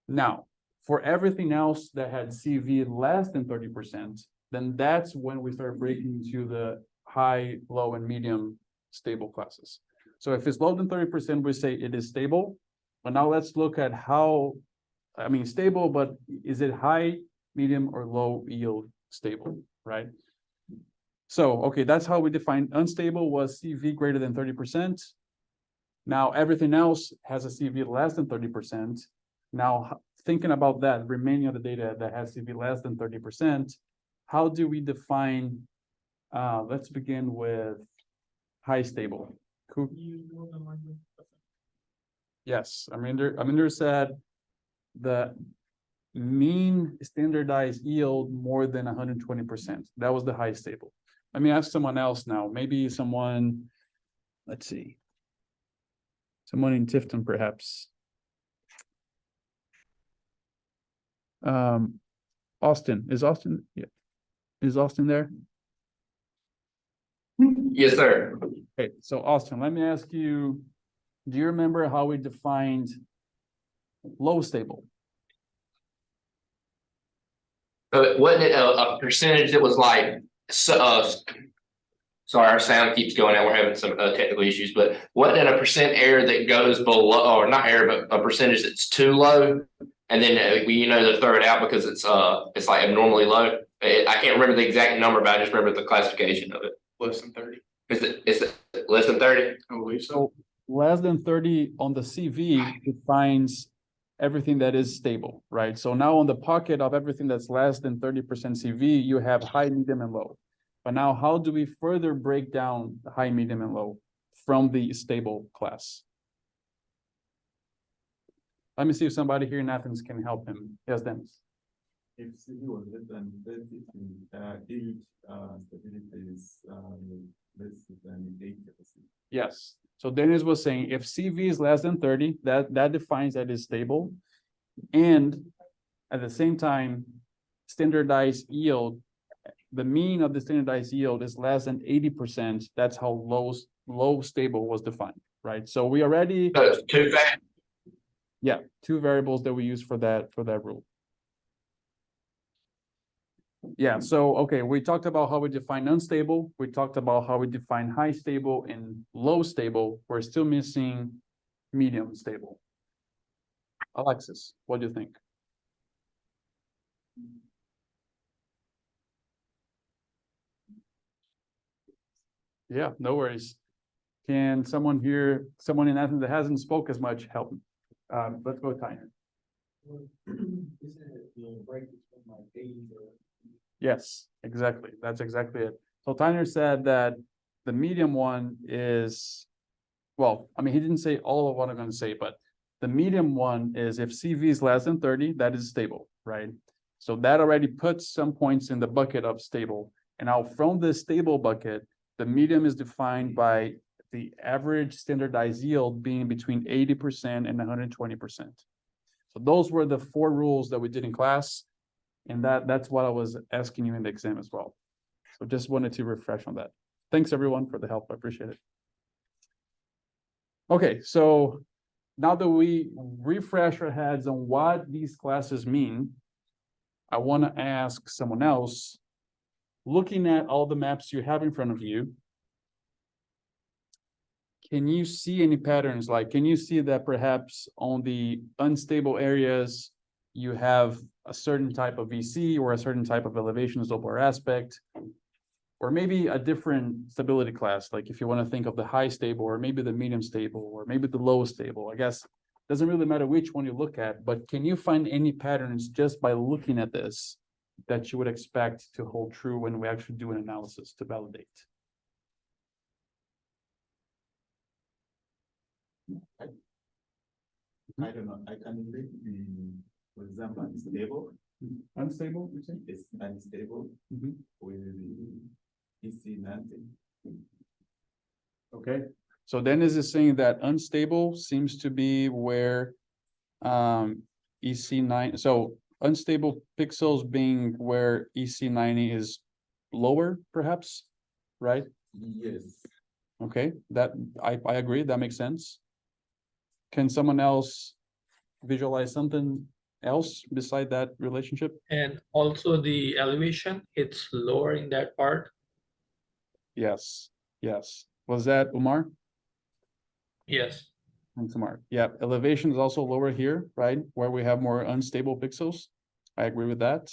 Now, for everything else that had CV less than 30%, then that's when we start breaking into the high, low, and medium stable classes. So if it's lower than 30%, we say it is stable. But now let's look at how, I mean, stable, but is it high, medium, or low yield stable, right? So, okay, that's how we define unstable was CV greater than 30%. Now, everything else has a CV less than 30%. Now, thinking about that, remaining of the data that has CV less than 30%, how do we define, let's begin with high stable. Yes, Aminder said the mean standardized yield more than 120%. That was the high stable. Let me ask someone else now. Maybe someone, let's see. Someone in Tifton, perhaps. Austin, is Austin there? Yes, sir. Okay, so Austin, let me ask you, do you remember how we defined low stable? Wasn't it a percentage that was like, sorry, our sound keeps going out. We're having some technical issues, but wasn't it a percent error that goes below, or not error, but a percentage that's too low? And then we, to throw it out because it's like abnormally low. I can't remember the exact number, but I just remember the classification of it. Less than 30. Is it less than 30? I believe so. So less than 30 on the CV defines everything that is stable, right? So now on the pocket of everything that's less than 30% CV, you have high, medium, and low. But now how do we further break down the high, medium, and low from the stable class? Let me see if somebody here in Athens can help him. Yes, Dennis. If CV was less than 30, each stability is less than 80%. Yes. So Dennis was saying if CV is less than 30, that defines that is stable. And at the same time, standardized yield, the mean of the standardized yield is less than 80%. That's how low stable was defined, right? So we already, So it's too fast. yeah, two variables that we use for that rule. Yeah, so, okay, we talked about how we define unstable. We talked about how we define high stable and low stable. We're still missing medium stable. Alexis, what do you think? Yeah, no worries. Can someone here, someone in Athens that hasn't spoke as much, help? Let's go, Tyner. Yes, exactly. That's exactly it. So Tyner said that the medium one is, well, I mean, he didn't say all of what I'm going to say, but the medium one is if CV is less than 30, that is stable, right? So that already puts some points in the bucket of stable. And now from the stable bucket, the medium is defined by the average standardized yield being between 80% and 120%. So those were the 4 rules that we did in class. And that's what I was asking you in the exam as well. So just wanted to refresh on that. Thanks everyone for the help. I appreciate it. Okay, so now that we refresh our heads on what these classes mean, I want to ask someone else, looking at all the maps you have in front of you, can you see any patterns? Like, can you see that perhaps on the unstable areas, you have a certain type of VC or a certain type of elevation slope or aspect, or maybe a different stability class, like if you want to think of the high stable, or maybe the medium stable, or maybe the low stable, I guess, doesn't really matter which one you look at, but can you find any patterns just by looking at this that you would expect to hold true when we actually do an analysis to validate? I don't know, I can read the, for example, unstable. Unstable, you say? It's unstable Mhm. with EC nothing. Okay, so Dennis is saying that unstable seems to be where EC9, so unstable pixels being where EC90 is lower, perhaps, right? Yes. Okay, that I agree, that makes sense. Can someone else visualize something else beside that relationship? And also the elevation, it's lower in that part. Yes, yes. Was that Umar? Yes. Thanks, Umar. Yeah, elevation is also lower here, right? Where we have more unstable pixels. I agree with that.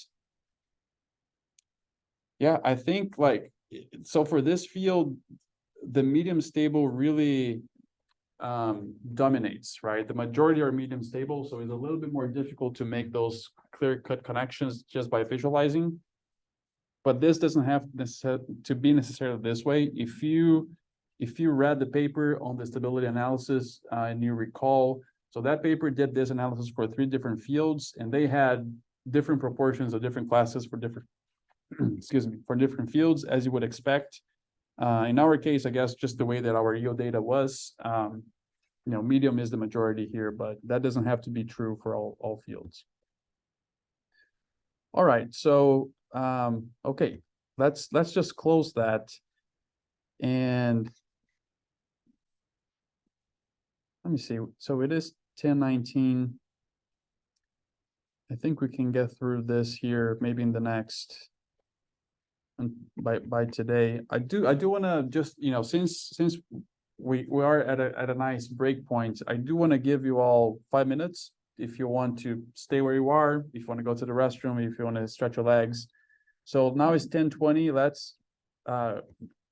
Yeah, I think like, so for this field, the medium stable really dominates, right? The majority are medium stable, so it's a little bit more difficult to make those clear-cut connections just by visualizing. But this doesn't have to be necessarily this way. If you read the paper on the stability analysis and you recall, so that paper did this analysis for 3 different fields, and they had different proportions of different classes for different, excuse me, for different fields, as you would expect. In our case, I guess just the way that our yield data was, you know, medium is the majority here, but that doesn't have to be true for all fields. All right, so okay, let's just close that. And let me see. So it is 10:19. I think we can get through this here maybe in the next, and by today. I do want to just, you know, since we are at a nice break point, I do want to give you all 5 minutes if you want to stay where you are, if you want to go to the restroom, if you want to stretch your legs. So now it's 10:20. Let's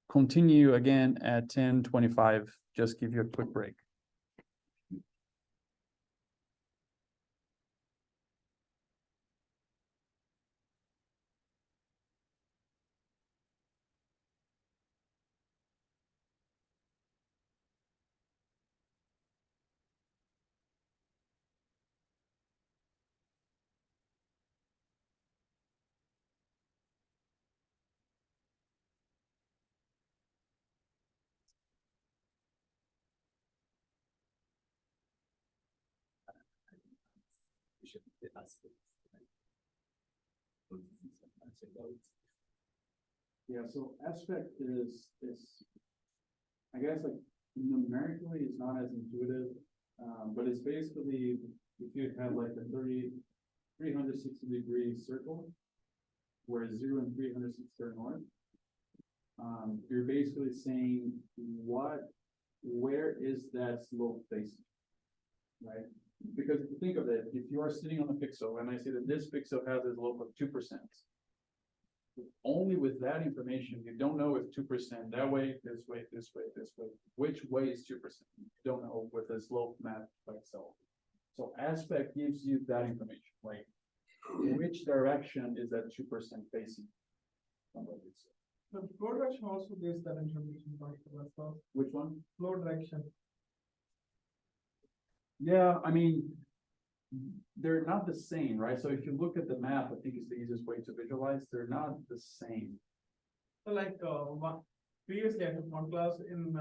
continue again at 10:25. Just give you a quick break. Yeah, so aspect is, I guess like numerically, it's not as intuitive, but it's basically, if you have like a 360-degree circle, where 0 and 360 are north, you're basically saying where is that slope facing? Right? Because if you think of it, if you are sitting on a pixel and I say that this pixel has a slope of 2%, only with that information, you don't know if 2% that way, this way, this way, this way, which way is 2%? You don't know with the slope map by itself. So aspect gives you that information, like which direction is that 2% facing? The flow direction also gives that information back to us, so Which one? flow direction. Yeah, I mean, they're not the same, right? So if you look at the map, I think it's the easiest way to visualize, they're not the same. So like, previously I took one class in,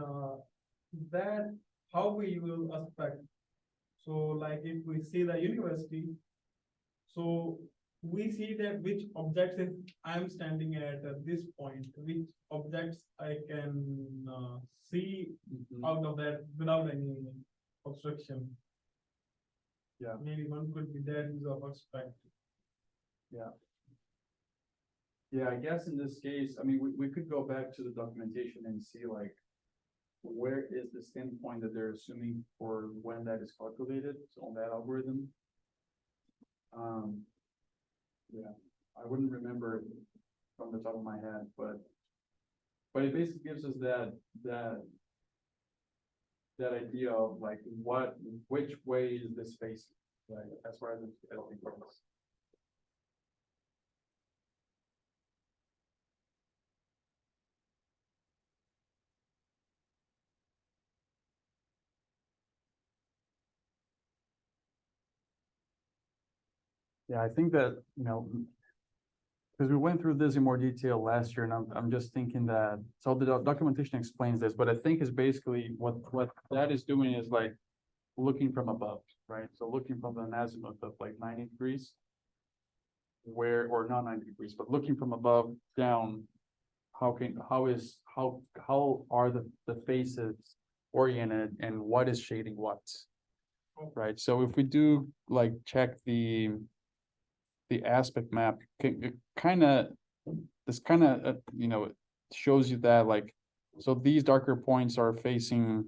that, how we use aspect. So like if we see the university, so we see that which objects is I'm standing at this point, which objects I can see out of that without any obstruction. Yeah. Maybe one could be that use of aspect. Yeah. Yeah, I guess in this case, I mean, we could go back to the documentation and see like, where is the standpoint that they're assuming for when that is calculated, so on that algorithm. Yeah, I wouldn't remember from the top of my head, but it basically gives us that idea of like which way is this facing, right, as far as the goes. Yeah, I think that, because we went through this in more detail last year, and I'm just thinking that, so the documentation explains this, but I think is basically what that is doing is like looking from above, right? So looking from an azimuth of like 90 degrees, or not 90 degrees, but looking from above down, how are the faces oriented and what is shading what, right? So if we do like check the aspect map, it kind of shows you that like, so these darker points are facing,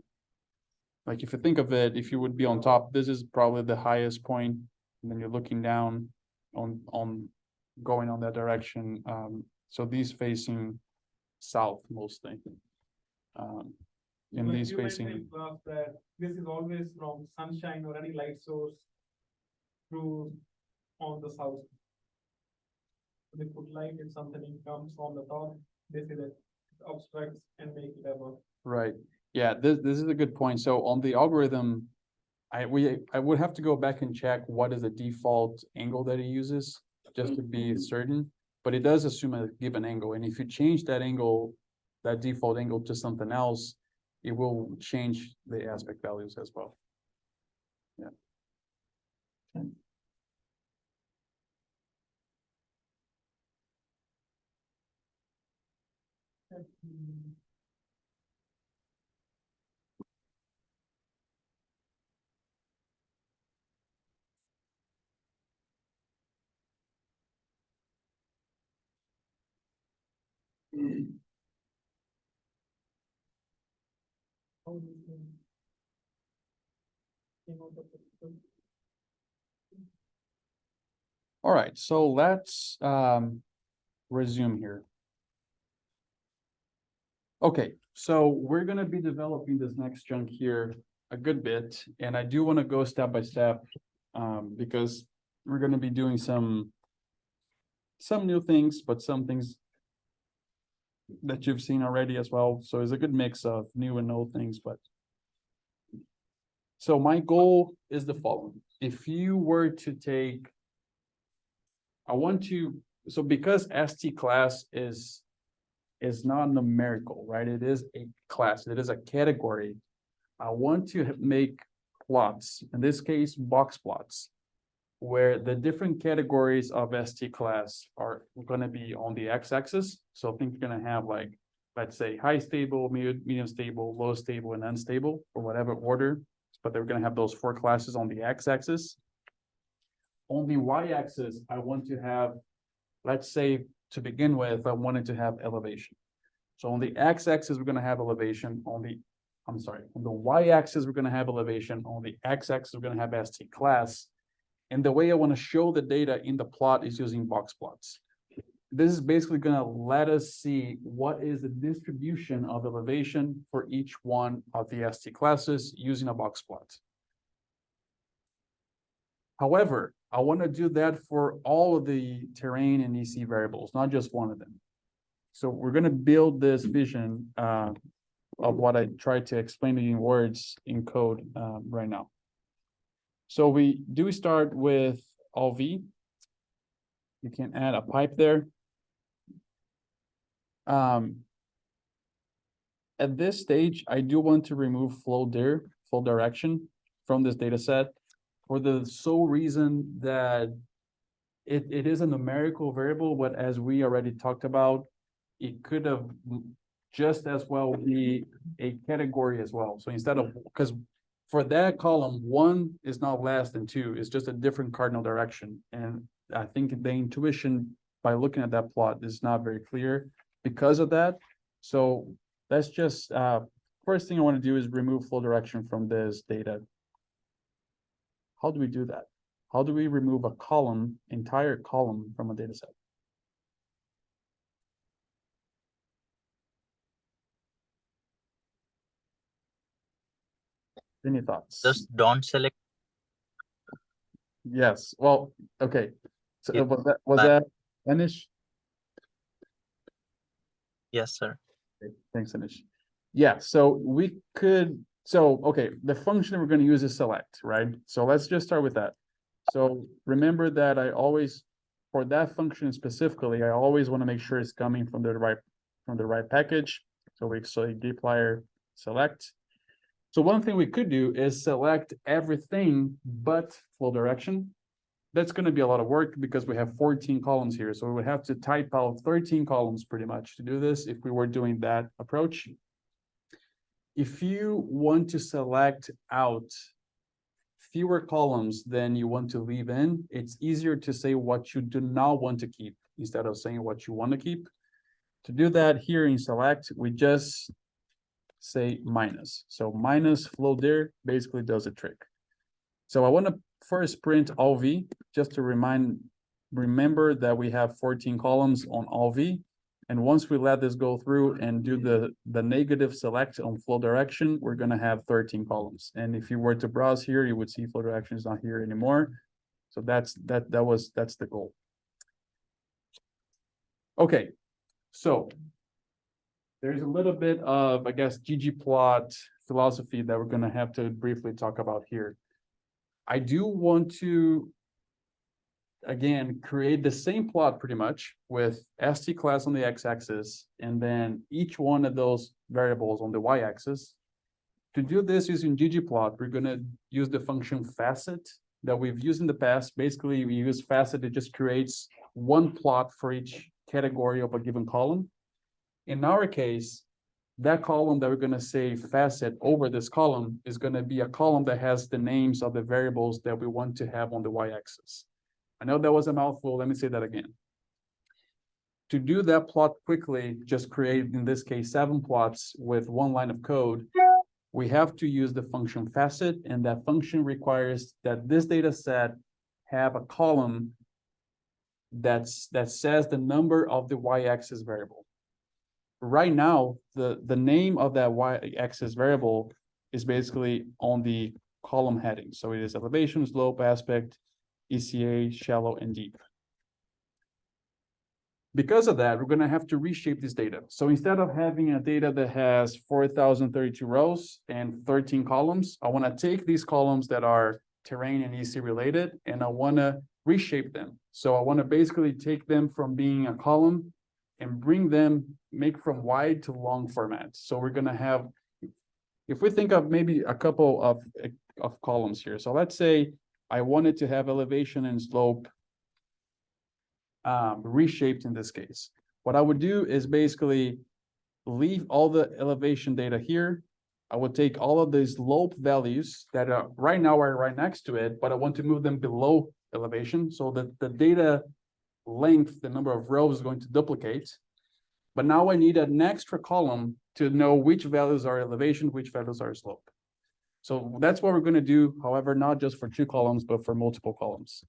like if you think of it, if you would be on top, this is probably the highest point, and then you're looking down on going on that direction. So these facing south mostly, and Like these you facing. mentioned in class that this is always from sunshine or any light source through on the south. They put light if something comes on the top, they say that it obstructs and make it ever. Right, yeah, this is a good point. So on the algorithm, I would have to go back and check what is the default angle that it uses, just to be certain. But it does assume a given angle, and if you change that angle, that default angle to something else, it will change the aspect values as well. Yeah. All right, so let's resume here. Okay, so we're gonna be developing this next chunk here a good bit, and I do want to go step by step, because we're gonna be doing some new things, but some things that you've seen already as well. So it's a good mix of new and old things, but. So my goal is the following. If you were to take, so because ST class is not numerical, right? It is a class, it is a category. I want to make plots, in this case, box plots, where the different categories of ST class are gonna be on the x-axis. So think you're gonna have like, let's say, high stable, medium stable, low stable, and unstable, or whatever order, but they're gonna have those 4 classes on the x-axis. On the y-axis, I want to have, let's say, to begin with, I wanted to have elevation. So on the x-axis, we're gonna have elevation. On the y-axis, we're gonna have elevation. On the x-axis, we're gonna have ST class. And the way I want to show the data in the plot is using box plots. This is basically gonna let us see what is the distribution of elevation for each one of the ST classes using a box plot. However, I want to do that for all of the terrain and EC variables, not just one of them. So we're going to build this vision of what I tried to explain to you in words in code right now. So we do start with all V. You can add a pipe there. At this stage, I do want to remove flow direction from this data set for the sole reason that it is a numerical variable, but as we already talked about, it could have just as well be a category as well. So instead of, because for that column, 1 is not less than 2, it's just a different cardinal direction. And I think the intuition by looking at that plot is not very clear because of that. So that's just, first thing I want to do is remove flow direction from this data. How do we do that? How do we remove a column, entire column from a data set? Any thoughts? Just don't select. Yes, well, okay. So Yeah, was back. that Anish? Yes, sir. Okay, thanks, Anish. Yeah, so we could, so, okay, the function we're gonna use is select, right? So let's just start with that. So remember that I always, for that function specifically, I always want to make sure it's coming from the right package. So we say dplyr select. So one thing we could do is select everything but flow direction. That's going to be a lot of work because we have 14 columns here. So we would have to type out 13 columns pretty much to do this if we were doing that approach. If you want to select out fewer columns than you want to leave in, it's easier to say what you do not want to keep instead of saying what you want to keep. To do that here in select, we just say minus. So minus flow dir basically does the trick. So I want to first print all V just to remember that we have 14 columns on all V. And once we let this go through and do the negative select on flow direction, we're going to have 13 columns. And if you were to browse here, you would see flow direction is not here anymore. So that's the goal. Okay, so there's a little bit of, I guess, ggplot philosophy that we're going to have to briefly talk about here. I do want to, again, create the same plot pretty much with ST class on the x-axis and then each one of those variables on the y-axis. To do this using ggplot, we're going to use the function facet that we've used in the past. Basically, we use facet, it just creates one plot for each category of a given column. In our case, that column that we're going to say facet over this column is going to be a column that has the names of the variables that we want to have on the y-axis. I know that was a mouthful, let me say that again. To do that plot quickly, just create, in this case, 7 plots with 1 line of code. We have to use the function facet, and that function requires that this data set have a column that says the number of the y-axis variable. Right now, the name of that y-axis variable is basically on the column heading. So it is elevation, slope, aspect, ECA, shallow, and deep. Because of that, we're going to have to reshape this data. So instead of having a data that has 4,032 rows and 13 columns, I want to take these columns that are terrain and EC related, and I want to reshape them. So I want to basically take them from being a column and bring them, make from wide to long format. So we're going to have, if we think of maybe a couple of columns here. So let's say I wanted to have elevation and slope reshaped in this case. What I would do is basically leave all the elevation data here. I would take all of these slope values that are right now are right next to it, but I want to move them below elevation so that the data length, the number of rows is going to duplicate. But now I need an extra column to know which values are elevation, which values are slope. So that's what we're going to do, however, not just for 2 columns, but for multiple columns.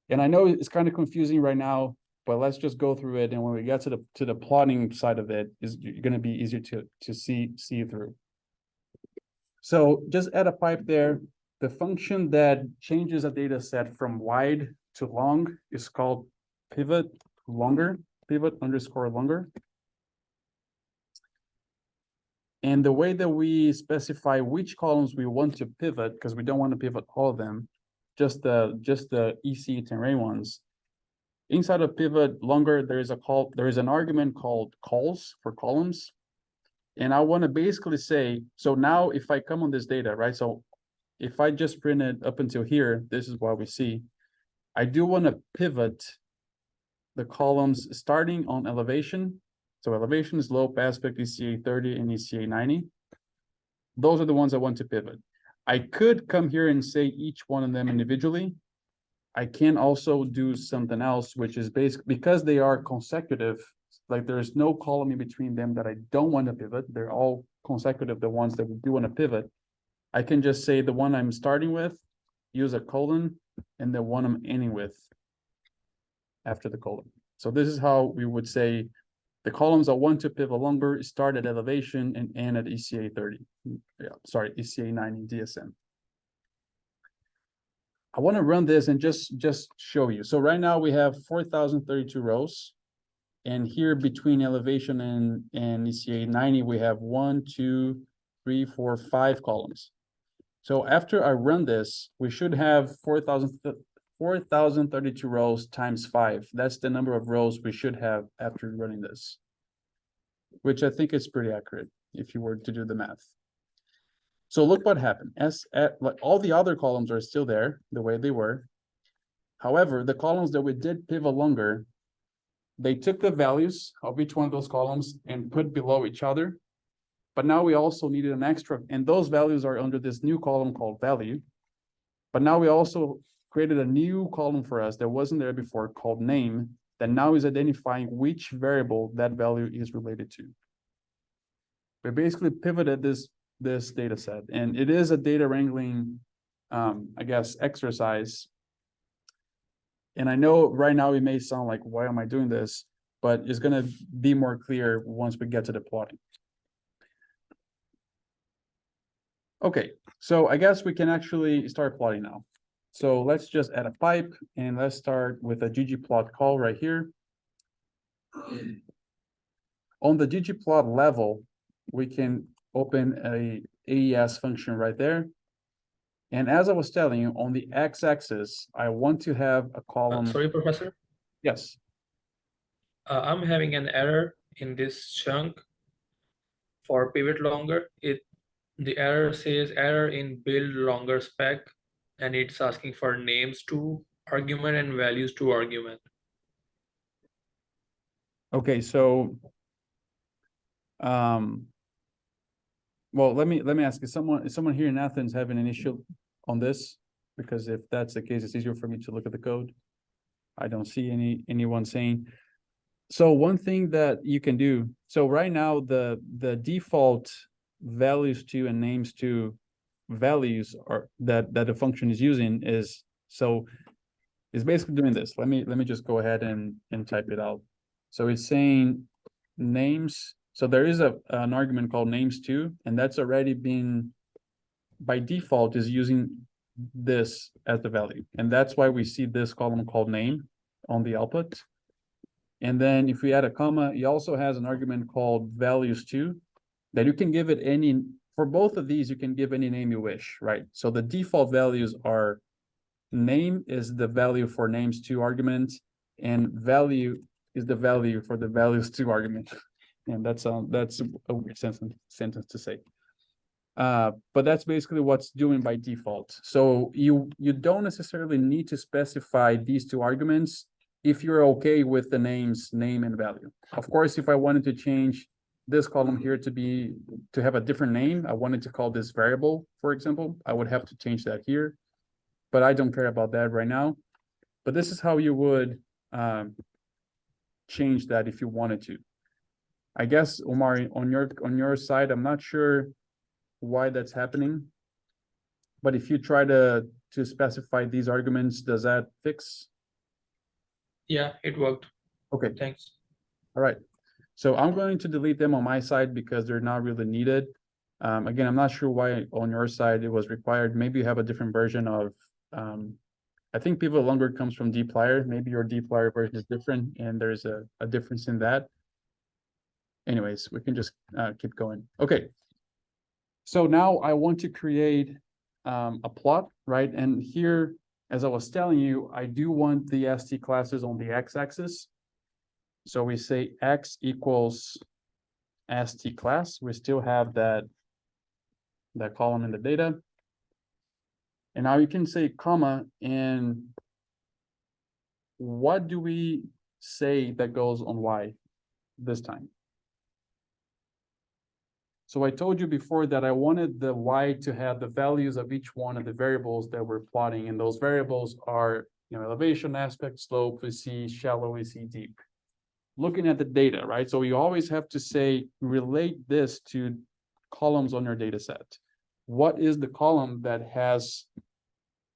And I know it's kind of confusing right now, but let's just go through it. And when we get to the plotting side of it, is going to be easier to see through. So just add a pipe there. The function that changes a data set from wide to long is called pivot longer, pivot underscore longer. And the way that we specify which columns we want to pivot, because we don't want to pivot all of them, just the EC10 ones. Inside of pivot longer, there is an argument called calls for columns. And I want to basically say, so now if I come on this data, right? So if I just print it up until here, this is what we see. I do want to pivot the columns starting on elevation. So elevation, slope, aspect, ECA 30 and ECA 90. Those are the ones I want to pivot. I could come here and say each one of them individually. I can also do something else, which is basically because they are consecutive, like there's no column in between them that I don't want to pivot. They're all consecutive, the ones that we do want to pivot. I can just say the one I'm starting with, use a colon, and the one I'm ending with after the colon. So this is how we would say the columns I want to pivot longer start at elevation and end at ECA 30. Yeah, sorry, ECA 90 DSM. I want to run this and just show you. So right now we have 4,032 rows. And here between elevation and ECA 90, we have 1, 2, 3, 4, 5 columns. So after I run this, we should have 4,032 rows times 5. That's the number of rows we should have after running this, which I think is pretty accurate if you were to do the math. So look what happened. Like all the other columns are still there the way they were. However, the columns that we did pivot longer, they took the values of each one of those columns and put below each other. But now we also needed an extra, and those values are under this new column called value. But now we also created a new column for us that wasn't there before called name, that now is identifying which variable that value is related to. We basically pivoted this data set, and it is a data wrangling, I guess, exercise. And I know right now it may sound like, why am I doing this? But it's going to be more clear once we get to the plotting. Okay, so I guess we can actually start plotting now. So let's just add a pipe and let's start with a ggplot call right here. On the ggplot level, we can open a AES function right there. And as I was telling you, on the x-axis, I want to have a column. Sorry, Professor. Yes. I'm having an error in this chunk for pivot longer. The error says error in build longer spec, and it's asking for names to argument and values to argument. Okay, so well, let me ask, is someone here in Athens having an issue on this? Because if that's the case, it's easier for me to look at the code. I don't see anyone saying. So one thing that you can do, so right now the default values to and names to values are that the function is using is, so it's basically doing this. Let me just go ahead and type it out. So it's saying names. So there is an argument called names to, and that's already been by default is using this as the value. And that's why we see this column called name on the output. And then if we add a comma, it also has an argument called values to, that you can give it any, for both of these, you can give any name you wish, right? So the default values are name is the value for names to argument, and value is the value for the values to argument. And that's a weird sentence to say. But that's basically what's doing by default. So you don't necessarily need to specify these two arguments if you're okay with the names, name and value. Of course, if I wanted to change this column here to have a different name, I wanted to call this variable, for example, I would have to change that here. But I don't care about that right now. But this is how you would change that if you wanted to. I guess, Omar, on your side, I'm not sure why that's happening. But if you try to specify these arguments, does that fix? Yeah, it worked. Okay, Thanks. all right. So I'm going to delete them on my side because they're not really needed. Again, I'm not sure why on your side it was required. Maybe you have a different version of, I think pivot longer comes from dplyr. Maybe your dplyr version is different and there's a difference in that. Anyways, we can just keep going. Okay. So now I want to create a plot, right? And here, as I was telling you, I do want the ST classes on the x-axis. So we say x equals ST class. We still have that column in the data. And now you can say comma, and what do we say that goes on y this time? So I told you before that I wanted the y to have the values of each one of the variables that we're plotting, and those variables are, elevation, aspect, slope, we see shallow, we see deep. Looking at the data, right? So you always have to say, relate this to columns on your data set. What is the column that has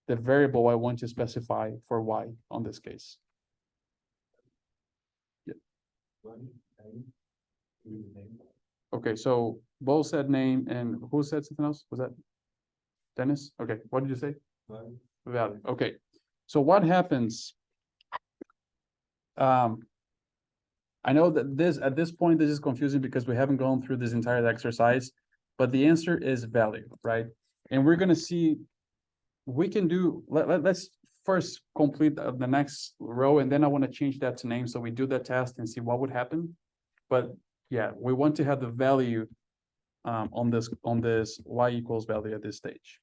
the variable I want to specify for y on this case? Yeah. Okay, so Bo said name, and who said something else? Was that Dennis? Okay, what did you say? Value. Okay, so what happens? I know that at this point, this is confusing because we haven't gone through this entire exercise, but the answer is value, right? And we're gonna see, we can do, let's first complete the next row, and then I wanna change that to name, so we do that test and see what would happen. But yeah, we want to have the value on this y equals value at this stage.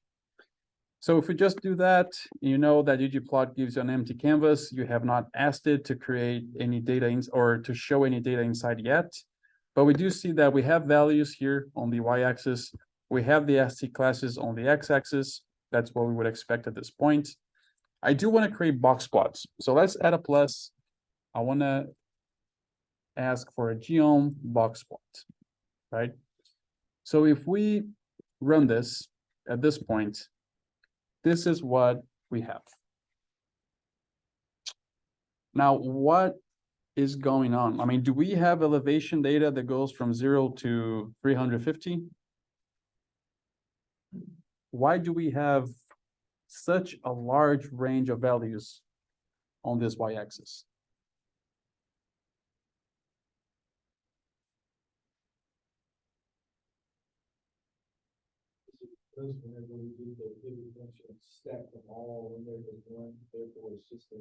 So if we just do that, you know that ggplot gives you an empty canvas. You have not asked it to create any data or to show any data inside yet. But we do see that we have values here on the y-axis. We have the ST classes on the x-axis. That's what we would expect at this point. I do want to create box plots. So let's add a plus. I want to ask for a geom box plot, right? So if we run this at this point, this is what we have. Now, what is going on? I mean, do we have elevation data that goes from 0 to 350? Why do we have such a large range of values on this y-axis? Because whenever we do the pivot function, stack them all in there as one, therefore it's just a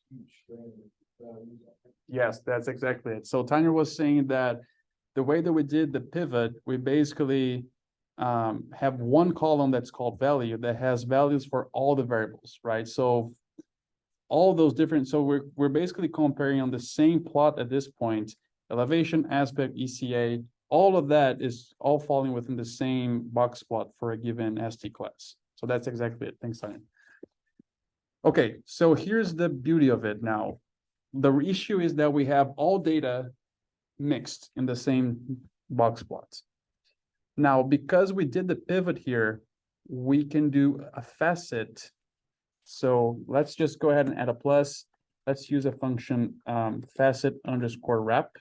huge strand of values. Yes, that's exactly it. So Tanya was saying that the way that we did the pivot, we basically have one column that's called value that has values for all the variables, right? So all those different, so we're basically comparing on the same plot at this point, elevation, aspect, ECA, all of that is all falling within the same box plot for a given ST class. So that's exactly it. Thanks, Tanya. Okay, so here's the beauty of it now. The issue is that we have all data mixed in the same box plots. Now, because we did the pivot here, we can do a facet. So let's just go ahead and add a plus. Let's use a function facet underscore wrap.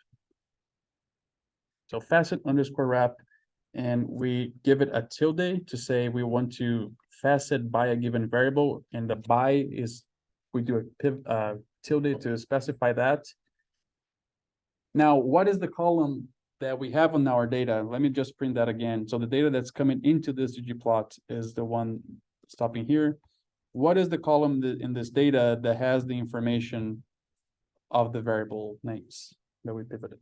So facet underscore wrap, and we give it a tilde to say we want to facet by a given variable, and the by is, we do a tilde to specify that. Now, what is the column that we have on our data? Let me just print that again. So the data that's coming into this ggplot is the one stopping here. What is the column in this data that has the information of the variable names that we pivoted?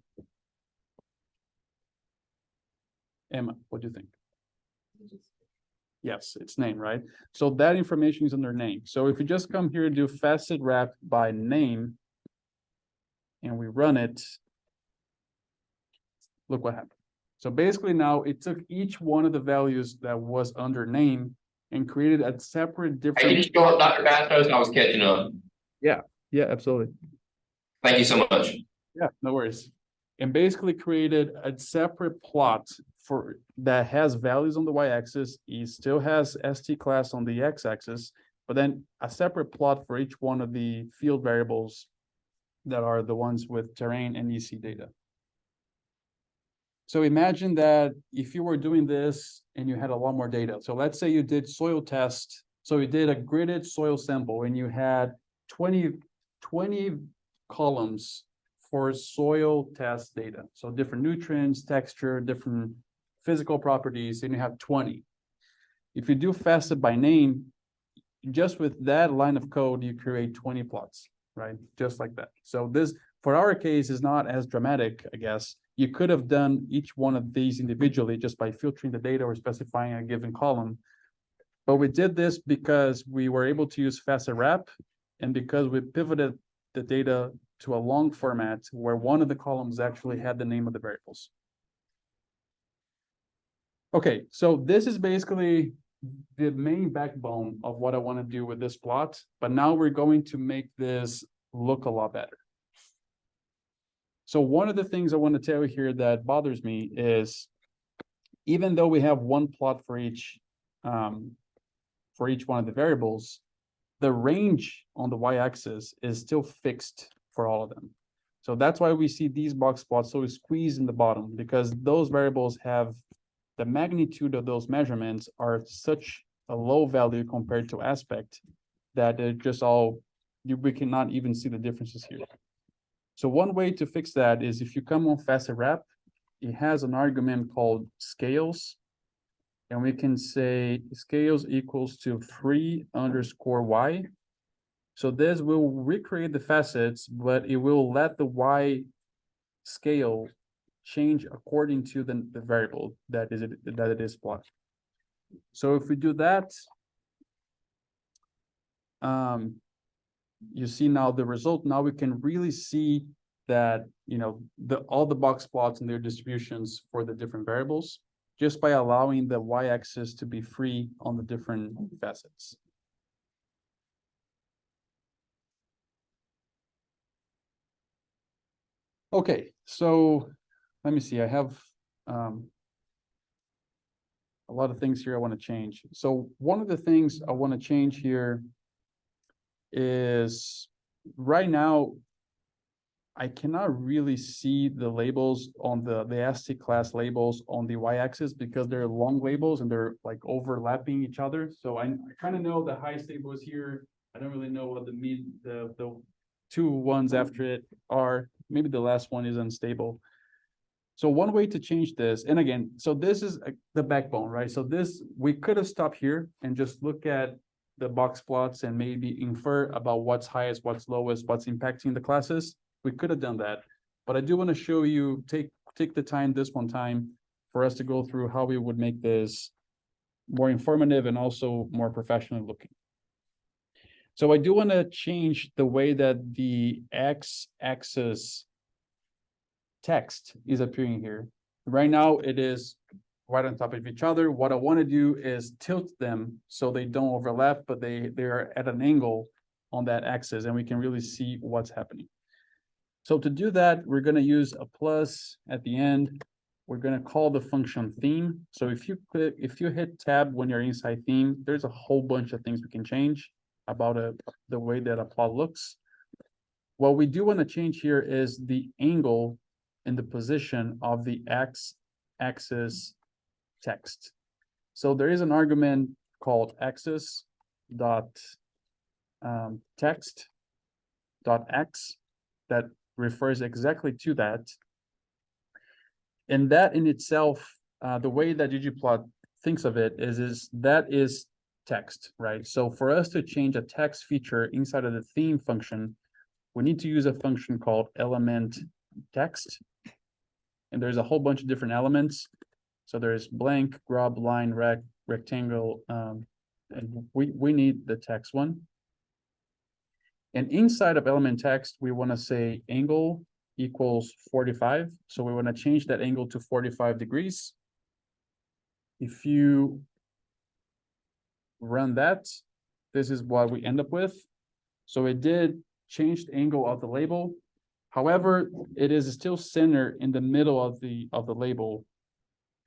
Emma, what do you think? Yes, it's name, right? So that information is under name. So if you just come here and do facet wrap by name and we run it, look what happened. So basically now it took each one of the values that was under name and created a separate Hey, you different. just go up, Dr. Bastos, I was catching up. Yeah, absolutely. Thank you so much. Yeah, no worries. And basically created a separate plot for that has values on the y-axis. It still has ST class on the x-axis, but then a separate plot for each one of the field variables that are the ones with terrain and EC data. So imagine that if you were doing this and you had a lot more data. So let's say you did soil test. So you did a gridded soil sample and you had 20 columns for soil test data. So different nutrients, texture, different physical properties, and you have 20. If you do facet by name, just with that line of code, you create 20 plots, right? Just like that. So this, for our case, is not as dramatic, I guess. You could have done each one of these individually just by filtering the data or specifying a given column. But we did this because we were able to use facet wrap and because we pivoted the data to a long format where one of the columns actually had the name of the variables. Okay, so this is basically the main backbone of what I want to do with this plot, but now we're going to make this look a lot better. So one of the things I want to tell you here that bothers me is, even though we have one plot for each one of the variables, the range on the y-axis is still fixed for all of them. So that's why we see these box plots so squeezed in the bottom, because those variables have the magnitude of those measurements are such a low value compared to aspect that it just all, we cannot even see the differences here. So one way to fix that is if you come on facet wrap, it has an argument called scales. And we can say scales equals to free_y. So this will recreate the facets, but it will let the y scale change according to the variable that it is plotted. So if we do that, you see now the result. Now we can really see that, you know, all the box plots and their distributions for the different variables, just by allowing the y-axis to be free on the different facets. Okay, so let me see, I have a lot of things here I want to change. So one of the things I want to change here is right now, I cannot really see the labels on the ST class labels on the y-axis because they're long labels and they're like overlapping each other. So I kind of know the high stable is here. I don't really know what the two ones after it are. Maybe the last one is unstable. So one way to change this, and again, so this is the backbone, right? So this, we could have stopped here and just look at the box plots and maybe infer about what's highest, what's lowest, what's impacting the classes. We could have done that, but I do want to show you, take the time this one time for us to go through how we would make this more informative and also more professional looking. So I do want to change the way that the x-axis text is appearing here. Right now it is right on top of each other. What I want to do is tilt them so they don't overlap, but they are at an angle on that axis and we can really see what's happening. So to do that, we're going to use a plus at the end. We're going to call the function theme. So if you hit tab when you're inside theme, there's a whole bunch of things we can change about the way that a plot looks. What we do want to change here is the angle and the position of the x-axis text. So there is an argument called axis dot text dot x that refers exactly to that. And that in itself, the way that ggplot thinks of it is that is text, right? So for us to change a text feature inside of the theme function, we need to use a function called element text. And there's a whole bunch of different elements. So there's blank, grub, line, rectangle, and we need the text one. And inside of element text, we want to say angle equals 45. So we want to change that angle to 45 degrees. If you run that, this is what we end up with. So it did change the angle of the label. However, it is still centered in the middle of the label,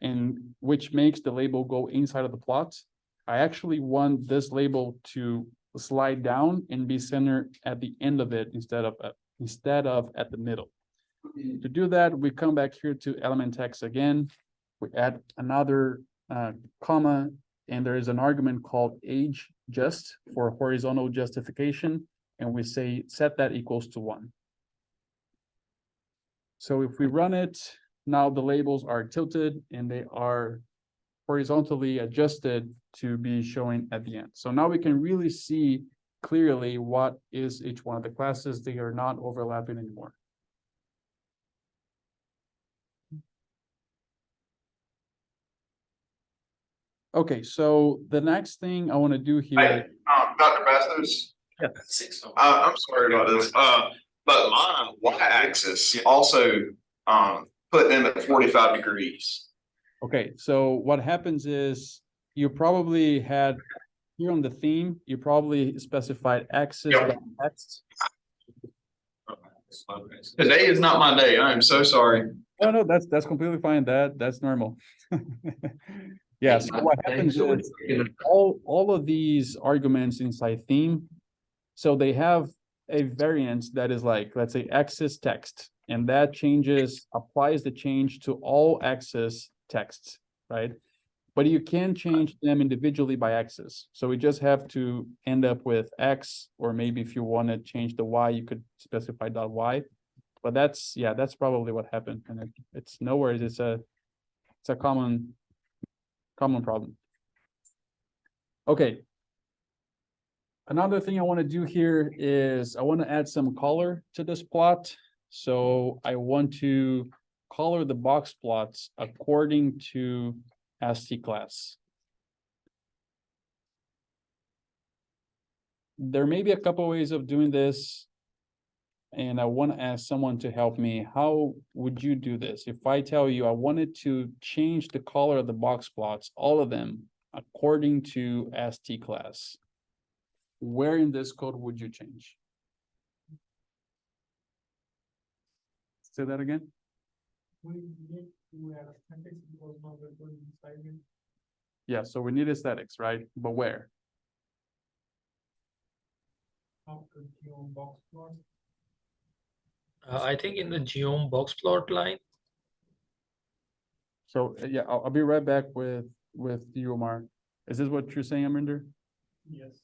and which makes the label go inside of the plot. I actually want this label to slide down and be centered at the end of it instead of at the middle. To do that, we come back here to element text again. We add another comma, and there is an argument called age just for horizontal justification, and we say set that equals to 1. So if we run it, now the labels are tilted and they are horizontally adjusted to be showing at the end. So now we can really see clearly what is each one of the classes. They are not overlapping anymore. Okay, so the next thing I want to do here. Hey, Dr. Bastos, I'm sorry about this, but my y-axis also, put them at 45 degrees. Okay, so what happens is you probably had here on the theme, you probably specified axis Yep. by text. Today is not my day. I am so sorry. Oh, no, that's completely fine. That's normal. Yeah, so what happens is all of these arguments inside theme, so they have a variant that is like, let's say axis text, and that applies the change to all axis texts, right? But you can change them individually by axis. So we just have to end up with X, or maybe if you want to change the Y, you could specify .y. But that's probably what happened. And it's no worries. It's a common problem. Okay. Another thing I want to do here is I want to add some color to this plot. So I want to color the box plots according to ST class. There may be a couple ways of doing this, and I want to ask someone to help me. How would you do this? If I tell you I wanted to change the color of the box plots, all of them, according to ST class, where in this code would you change? Say that again. We need to add aesthetics because now we're going inside it. Yeah, so we need aesthetics, right? But where? After geom box plot. I think in the geom box plot line. So yeah, I'll be right back with you, Omar. Is this what you're saying, Amrinder? Yes.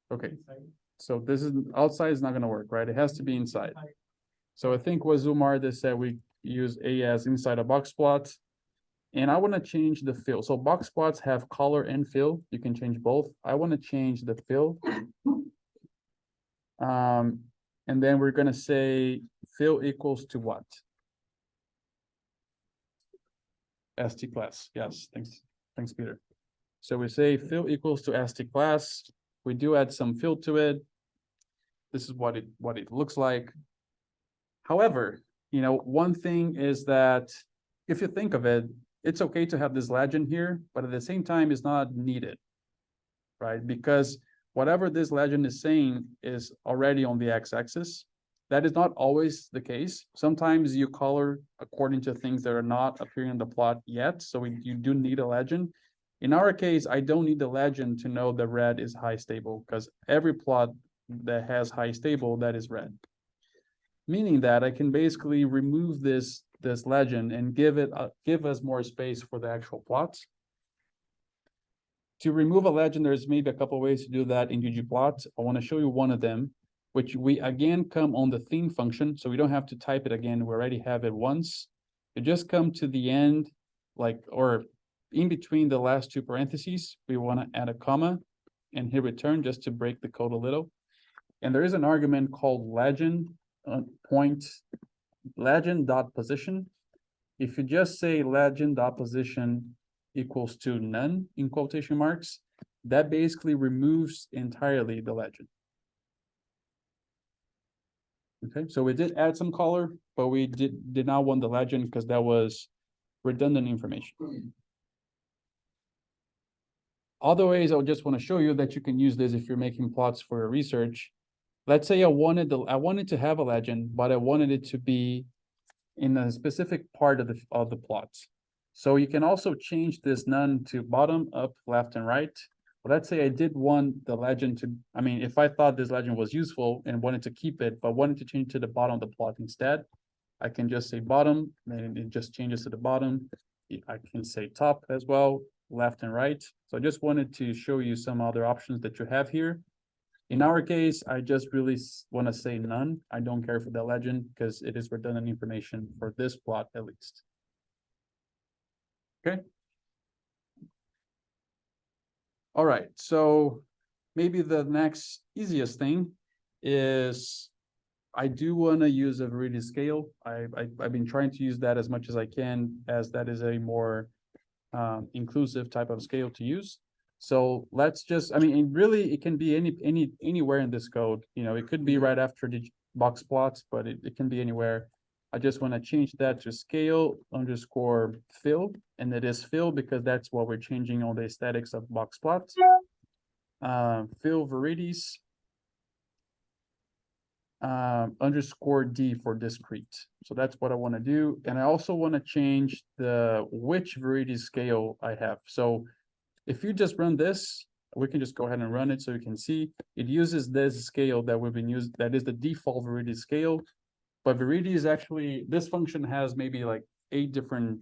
Okay, Inside. so this is outside is not gonna work, right? It has to be inside. So I think what Zumar just said, we use A as inside a box plot. And I want to change the fill. So box plots have color and fill. You can change both. I want to change the fill. And then we're gonna say fill equals to what? ST class. Yes, thanks, Peter. So we say fill equals to ST class. We do add some fill to it. This is what it looks like. However, one thing is that if you think of it, it's okay to have this legend here, but at the same time, it's not needed, right? Because whatever this legend is saying is already on the x-axis. That is not always the case. Sometimes you color according to things that are not appearing in the plot yet, so you do need a legend. In our case, I don't need the legend to know that red is high stable, because every plot that has high stable, that is red. Meaning that I can basically remove this legend and give us more space for the actual plots. To remove a legend, there's maybe a couple ways to do that in ggplot. I want to show you one of them, which we again come on the theme function, so we don't have to type it again. We already have it once. You just come to the end, or in between the last two parentheses, we want to add a comma and hit return just to break the code a little. And there is an argument called legend.position. if you just say legend opposition equals to none in quotation marks, that basically removes entirely the legend. Okay, so we did add some color, but we did not want the legend because that was redundant information. Other ways I just want to show you that you can use this if you're making plots for your research. Let's say I wanted to have a legend, but I wanted it to be in a specific part of the plot. So you can also change this none to bottom, up, left, and right. But let's say I did want the legend to, I mean, if I thought this legend was useful and wanted to keep it, but wanted to change to the bottom of the plot instead, I can just say bottom, and it just changes to the bottom. I can say top as well, left and right. So I just wanted to show you some other options that you have here. In our case, I just really want to say none. I don't care for the legend because it is redundant information for this plot at least. Okay. All right, so maybe the next easiest thing is I do want to use a Viridi scale. I've been trying to use that as much as I can, as that is a more inclusive type of scale to use. So let's just, I mean, it can be anywhere in this code. You know, it could be right after the box plots, but it can be anywhere. I just want to change that to scale underscore fill, and it is fill because that's what we're changing on the aesthetics of box plots. Fill Virides underscore D for discrete. So that's what I want to do. And I also want to change which Viridi scale I have. So if you just run this, we can just go ahead and run it so you can see it uses this scale that we've been using. That is the default Viridi scale. But Viridi is actually, this function has maybe like 8 different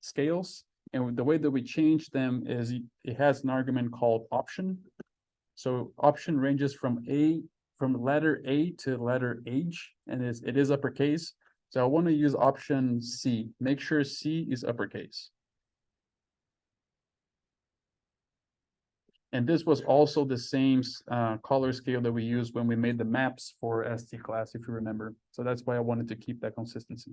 scales. And the way that we change them is it has an argument called option. So option ranges from letter A to letter H, and it is uppercase. So I want to use option C. Make sure C is uppercase. And this was also the same color scale that we used when we made the maps for ST class, if you remember. So that's why I wanted to keep that consistency.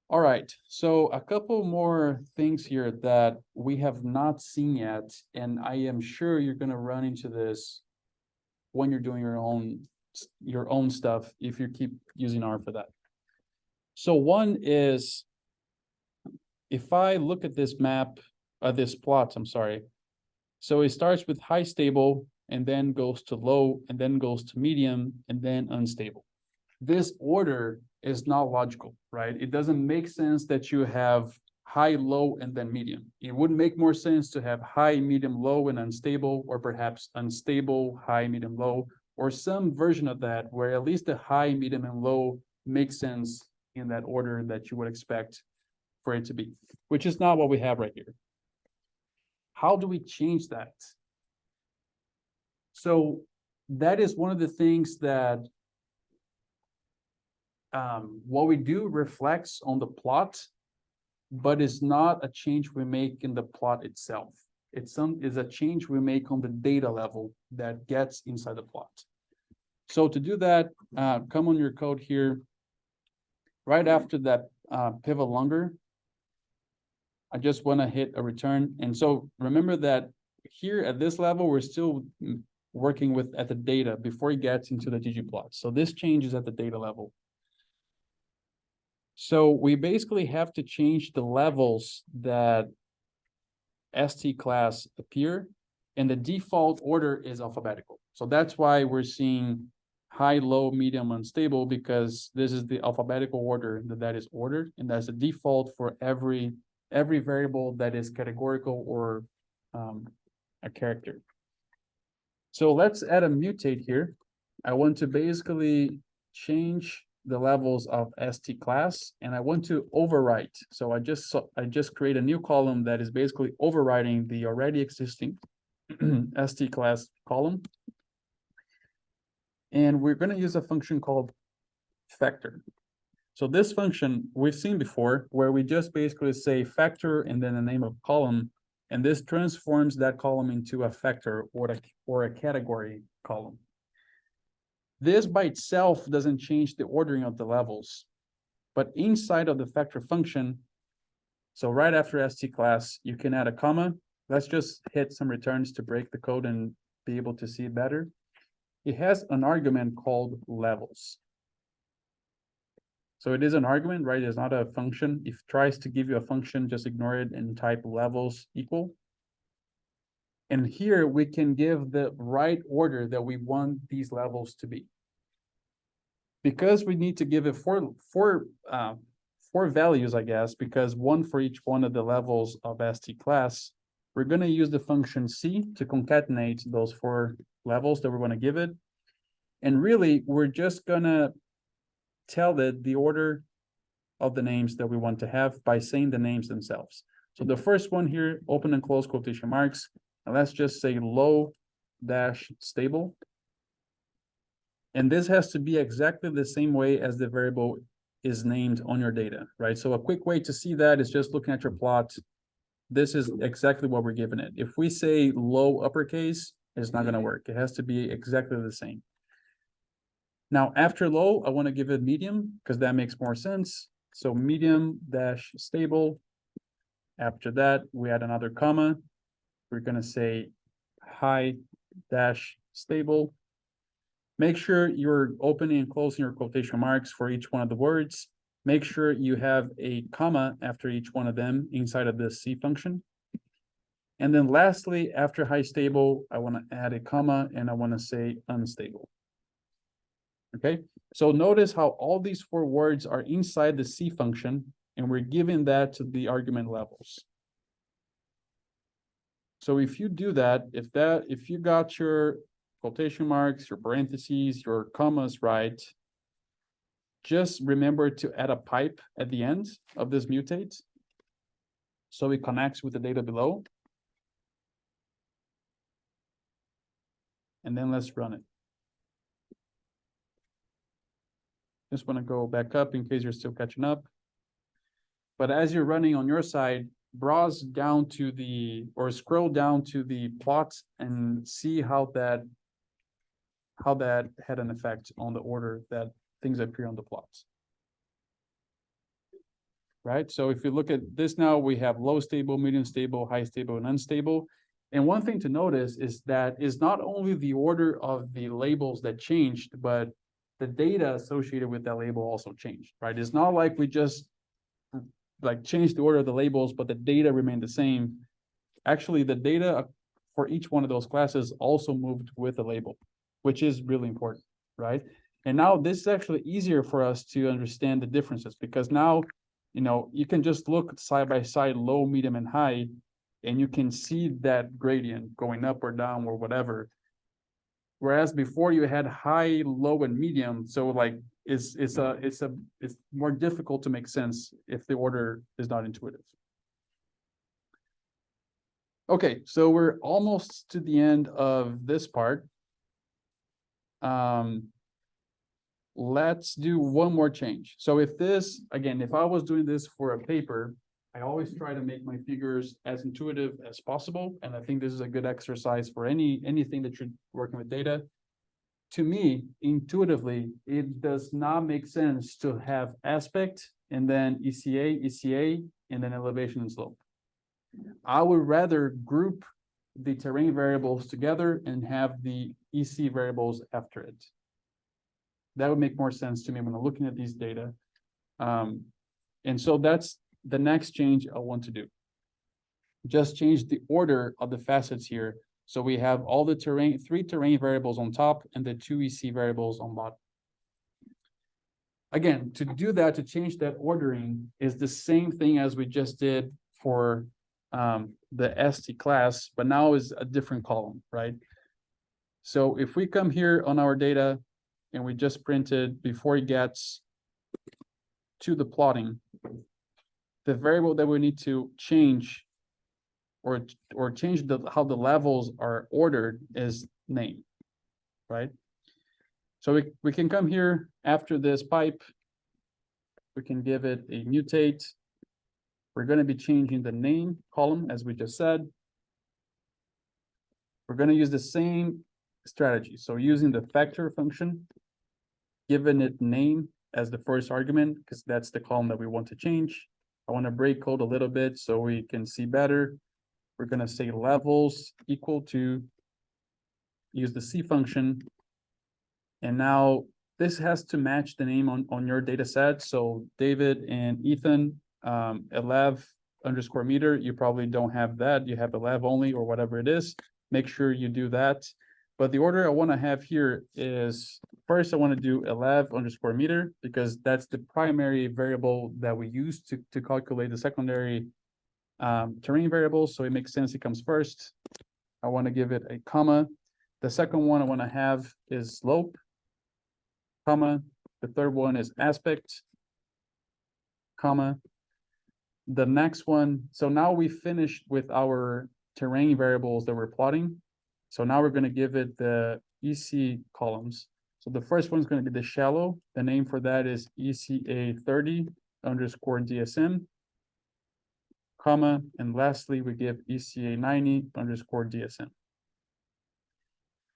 All right, so a couple more things here that we have not seen yet, and I am sure you're going to run into this when you're doing your own stuff if you keep using R for that. So one is, if I look at this map, this plot, I'm sorry. So it starts with high stable and then goes to low and then goes to medium and then unstable. This order is not logical, right? It doesn't make sense that you have high, low, and then medium. It would make more sense to have high, medium, low, and unstable, or perhaps unstable, high, medium, low, or some version of that where at least the high, medium, and low makes sense in that order that you would expect for it to be, which is not what we have right here. How do we change that? So that is one of the things that what we do reflects on the plot, but it's not a change we make in the plot itself. It's a change we make on the data level that gets inside the plot. So to do that, come on your code here. Right after that pivot longer, I just want to hit a return. And so remember that here at this level, we're still working at the data before it gets into the ggplot. So this changes at the data level. So we basically have to change the levels that ST class appear, and the default order is alphabetical. So that's why we're seeing high, low, medium, unstable, because this is the alphabetical order that is ordered, and that's the default for every variable that is categorical or a character. So let's add a mutate here. I want to basically change the levels of ST class, and I want to overwrite. So I just create a new column that is basically overwriting the already existing ST class column. And we're going to use a function called factor. So this function we've seen before, where we just basically say factor and then the name of column, and this transforms that column into a factor or a category column. This by itself doesn't change the ordering of the levels, but inside of the factor function, so right after ST class, you can add a comma. Let's just hit some returns to break the code and be able to see it better. It has an argument called levels. So it is an argument, right? It's not a function. If it tries to give you a function, just ignore it and type levels equal. And here we can give the right order that we want these levels to be. Because we need to give it four values, I guess, because one for each one of the levels of ST class, we're going to use the function C to concatenate those 4 levels that we're going to give it. And really, we're just going to tell it the order of the names that we want to have by saying the names themselves. So the first one here, open and close quotation marks, and let's just say low dash stable. And this has to be exactly the same way as the variable is named on your data, right? So a quick way to see that is just looking at your plot. This is exactly what we're giving it. If we say low uppercase, it's not going to work. It has to be exactly the same. Now, after low, I want to give it medium because that makes more sense. So medium dash stable. After that, we add another comma. We're going to say high dash stable. Make sure you're opening and closing your quotation marks for each one of the words. Make sure you have a comma after each one of them inside of this C function. And then lastly, after high stable, I want to add a comma and I want to say unstable. Okay, so notice how all these 4 words are inside the C function and we're giving that to the argument levels. So if you do that, if you got your quotation marks, your parentheses, your commas right, just remember to add a pipe at the end of this mutate so it connects with the data below. And then let's run it. Just want to go back up in case you're still catching up. But as you're running on your side, browse down to the, or scroll down to the plot and see how that had an effect on the order that things appear on the plots. Right, so if you look at this now, we have low stable, medium stable, high stable, and unstable. And one thing to notice is that is not only the order of the labels that changed, but the data associated with that label also changed, right? It's not like we just like changed the order of the labels, but the data remained the same. Actually, the data for each one of those classes also moved with the label, which is really important, right? And now this is actually easier for us to understand the differences because now, you know, you can just look side by side, low, medium, and high, and you can see that gradient going up or down or whatever. Whereas before you had high, low, and medium, so like it's more difficult to make sense if the order is not intuitive. Okay, so we're almost to the end of this part. Let's do one more change. So if this, again, if I was doing this for a paper, I always try to make my figures as intuitive as possible. And I think this is a good exercise for anything that you're working with data. To me, intuitively, it does not make sense to have aspect and then ECA, and then elevation and slope. I would rather group the terrain variables together and have the EC variables after it. That would make more sense to me when I'm looking at these data. And so that's the next change I want to do. Just change the order of the facets here. So we have all the 3 terrain variables on top and the 2 EC variables on bottom. Again, to do that, to change that ordering is the same thing as we just did for the ST class, but now is a different column, right? So if we come here on our data and we just printed before it gets to the plotting, the variable that we need to change or change how the levels are ordered is name, right? So we can come here after this pipe, we can give it a mutate. We're going to be changing the name column as we just said. We're going to use the same strategy. So using the factor function, given it name as the first argument, because that's the column that we want to change. I want to break code a little bit so we can see better. We're gonna say levels equal to, use the C function. And now this has to match the name on your data set. So David and Ethan, 11_meter, you probably don't have that. You have 11 only or whatever it is. Make sure you do that. But the order I want to have here is, first I want to do 11_meter because that's the primary variable that we use to calculate the secondary terrain variable. So it makes sense it comes first. I want to give it a comma. The second one I want to have is slope, comma. The third one is aspect, comma. The next one, so now we finished with our terrain variables that we're plotting. So now we're going to give it the EC columns. So the first one's going to be the shallow. The name for that is ECA 30_DSM, comma, and lastly, we give ECA 90_DSM.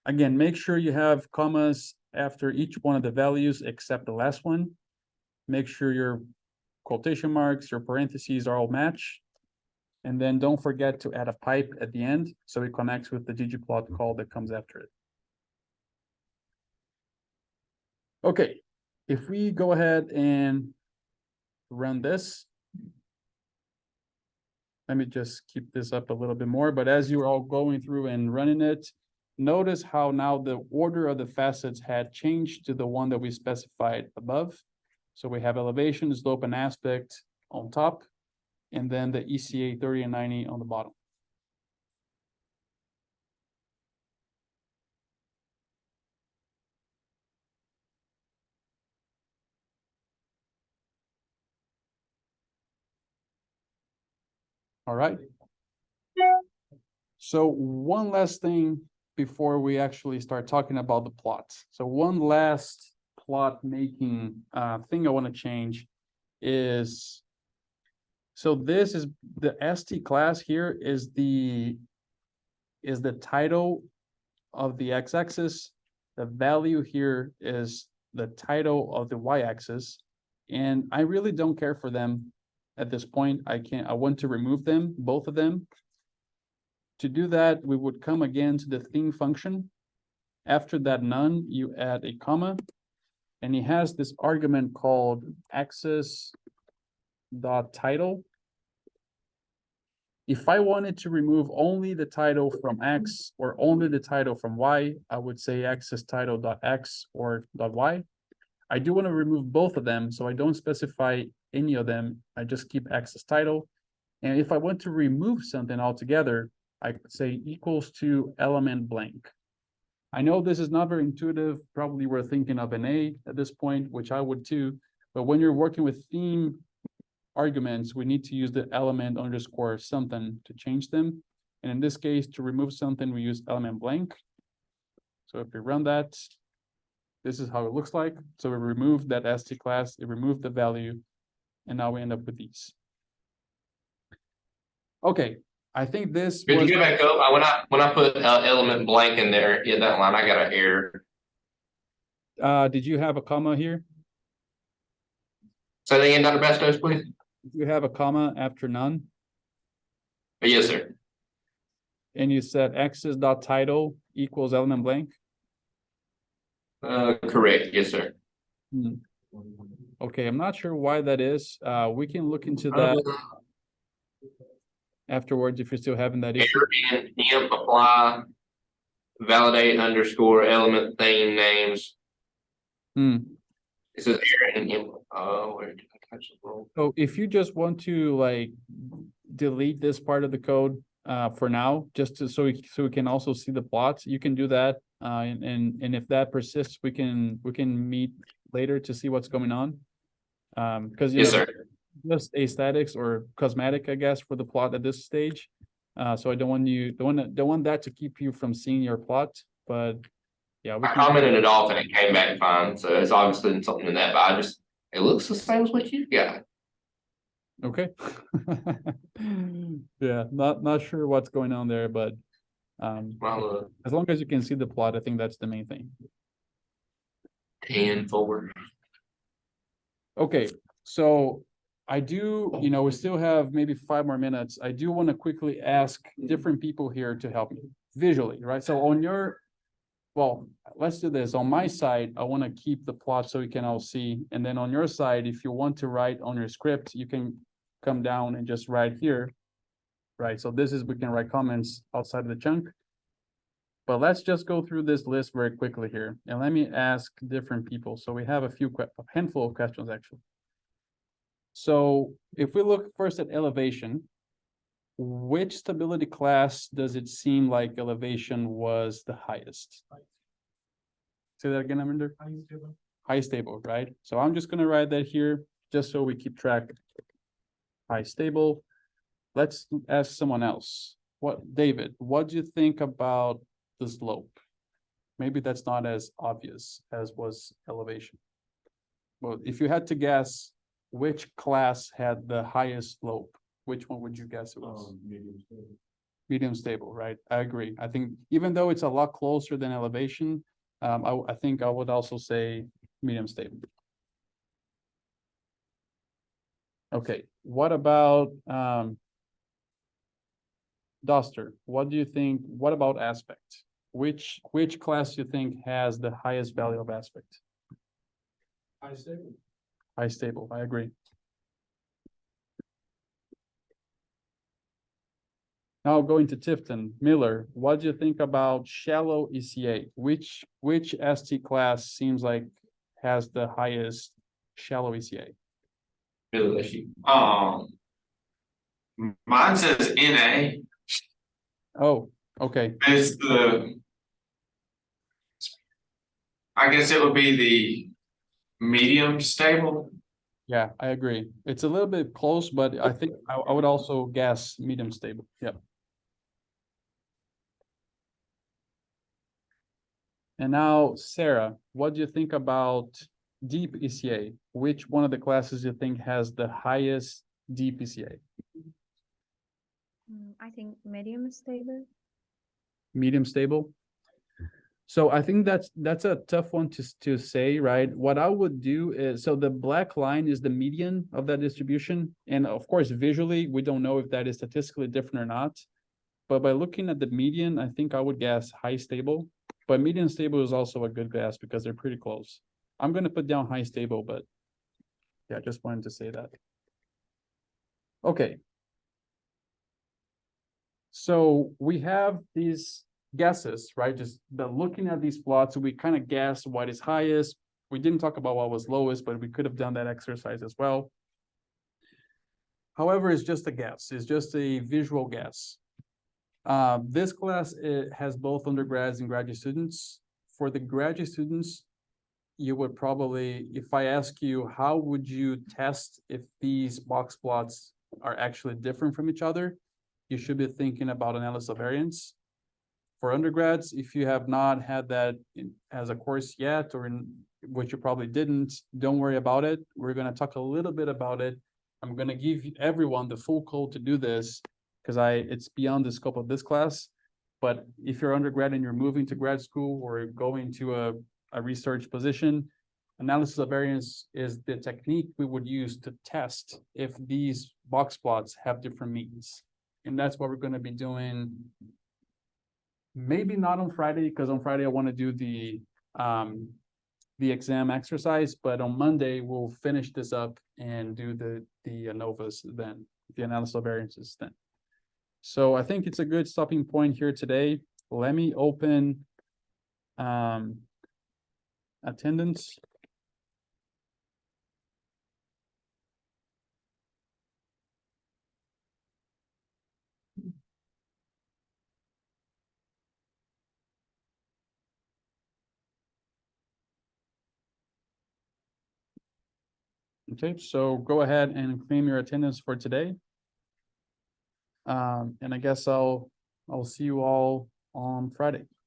Again, make sure you have commas after each one of the values except the last one. Make sure your quotation marks, your parentheses are all matched. And then don't forget to add a pipe at the end so it connects with the ggplot call that comes after it. Okay, if we go ahead and run this. Let me just keep this up a little bit more, but as you're all going through and running it, notice how now the order of the facets had changed to the one that we specified above. So we have elevation, slope, and aspect on top, and then the ECA 30 and 90 on the bottom. All right. So one last thing before we actually start talking about the plots. So one last plot making thing I want to change is, so this is the ST class here is the title of the x-axis. The value here is the title of the y-axis, and I really don't care for them at this point. I want to remove them, both of them. To do that, we would come again to the theme function. After that none, you add a comma, and it has this argument called axis.title. If I wanted to remove only the title from X or only the title from Y, I would say axis title.x or .y. I do want to remove both of them, so I don't specify any of them. I just keep axis title. And if I want to remove something altogether, I could say equals to element blank. I know this is not very intuitive. Probably we're thinking of an A at this point, which I would too. But when you're working with theme arguments, we need to use the element underscore something to change them. And in this case, to remove something, we use element blank. So if we run that, this is how it looks like. So we remove that ST class, it removed the value, and now we end up with these. Okay, I think this Could you was, go back up? When I put element blank in there, yeah, that line, I got an error. did you have a comma here? Say that again, Dr. Bastos, please. Did you have a comma after none? Yes, sir. And you said axis.title equals element blank? Correct. Yes, sir. Okay, I'm not sure why that is. We can look into that afterwards if you're still having that issue. Error in imp apply validate underscore element theme names. It says error in imp. Where did I catch it wrong? So if you just want to like delete this part of the code for now, just to, so we can also see the plots, you can do that. And if that persists, we can meet later to see what's going on. Because you Yes, know, sir. just aesthetics or cosmetic, I guess, for the plot at this stage. So I don't want that to keep you from seeing your plot, but yeah, we I can. commented it off and it came back fine. So it's obviously something in that, but it looks the same as what you've got. Okay. Yeah, not sure what's going on there, but as long as you can see the plot, I think that's the main thing. 10-4. Okay, so I do, you know, we still have maybe 5 more minutes. I do want to quickly ask different people here to help me visually, right? So on your, well, let's do this. On my side, I want to keep the plot so we can all see. And then on your side, if you want to write on your script, you can come down and just write here. Right, so this is, we can write comments outside of the chunk. But let's just go through this list very quickly here, and let me ask different people. So we have a handful of questions actually. So if we look first at elevation, which stability class does it seem like elevation was the highest? Say that again, Aminder? High stable, right? So I'm just gonna write that here, just so we keep track. High stable. Let's ask someone else. David, what do you think about the slope? Maybe that's not as obvious as was elevation. Well, if you had to guess which class had the highest slope, which one would you guess it was? Medium stable, right? I agree. I think even though it's a lot closer than elevation, I think I would also say medium stable. Okay, what about Duster? What do you think? What about aspect? Which class do you think has the highest value of aspect? High stable. High stable, I agree. Now going to Tifton, Miller, what do you think about shallow ECA? Which ST class seems like has the highest shallow ECA? Mine says NA. Oh, okay. It's I guess it would be the medium stable. Yeah, I agree. It's a little bit close, but I think I would also guess medium stable. Yep. And now, Sarah, what do you think about deep ECA? Which one of the classes do you think has the highest deep ECA? I think medium stable. Medium stable? So I think that's a tough one to say, right? What I would do is, so the black line is the median of that distribution. And of course, visually, we don't know if that is statistically different or not. But by looking at the median, I think I would guess high stable. But medium stable is also a good guess because they're pretty close. I'm going to put down high stable, but yeah, just wanted to say that. Okay. So we have these guesses, right? Just looking at these plots, we kind of guess what is highest. We didn't talk about what was lowest, but we could have done that exercise as well. However, it's just a guess. It's just a visual guess. This class has both undergrads and graduate students. For the graduate students, you would probably, if I ask you, how would you test if these box plots are actually different from each other? You should be thinking about analysis of variance. For undergrads, if you have not had that as a course yet, or in which you probably didn't, don't worry about it. We're going to talk a little bit about it. I'm going to give everyone the full code to do this because it's beyond the scope of this class. But if you're undergrad and you're moving to grad school or going to a research position, analysis of variance is the technique we would use to test if these box plots have different means. And that's what we're going to be doing. Maybe not on Friday, because on Friday I want to do the exam exercise, but on Monday we'll finish this up and do the ANOVAs then, the analysis of variances then. So I think it's a good stopping point here today. Let me open attendance. Okay, so go ahead and claim your attendance for today. And I guess I'll see you all on Friday.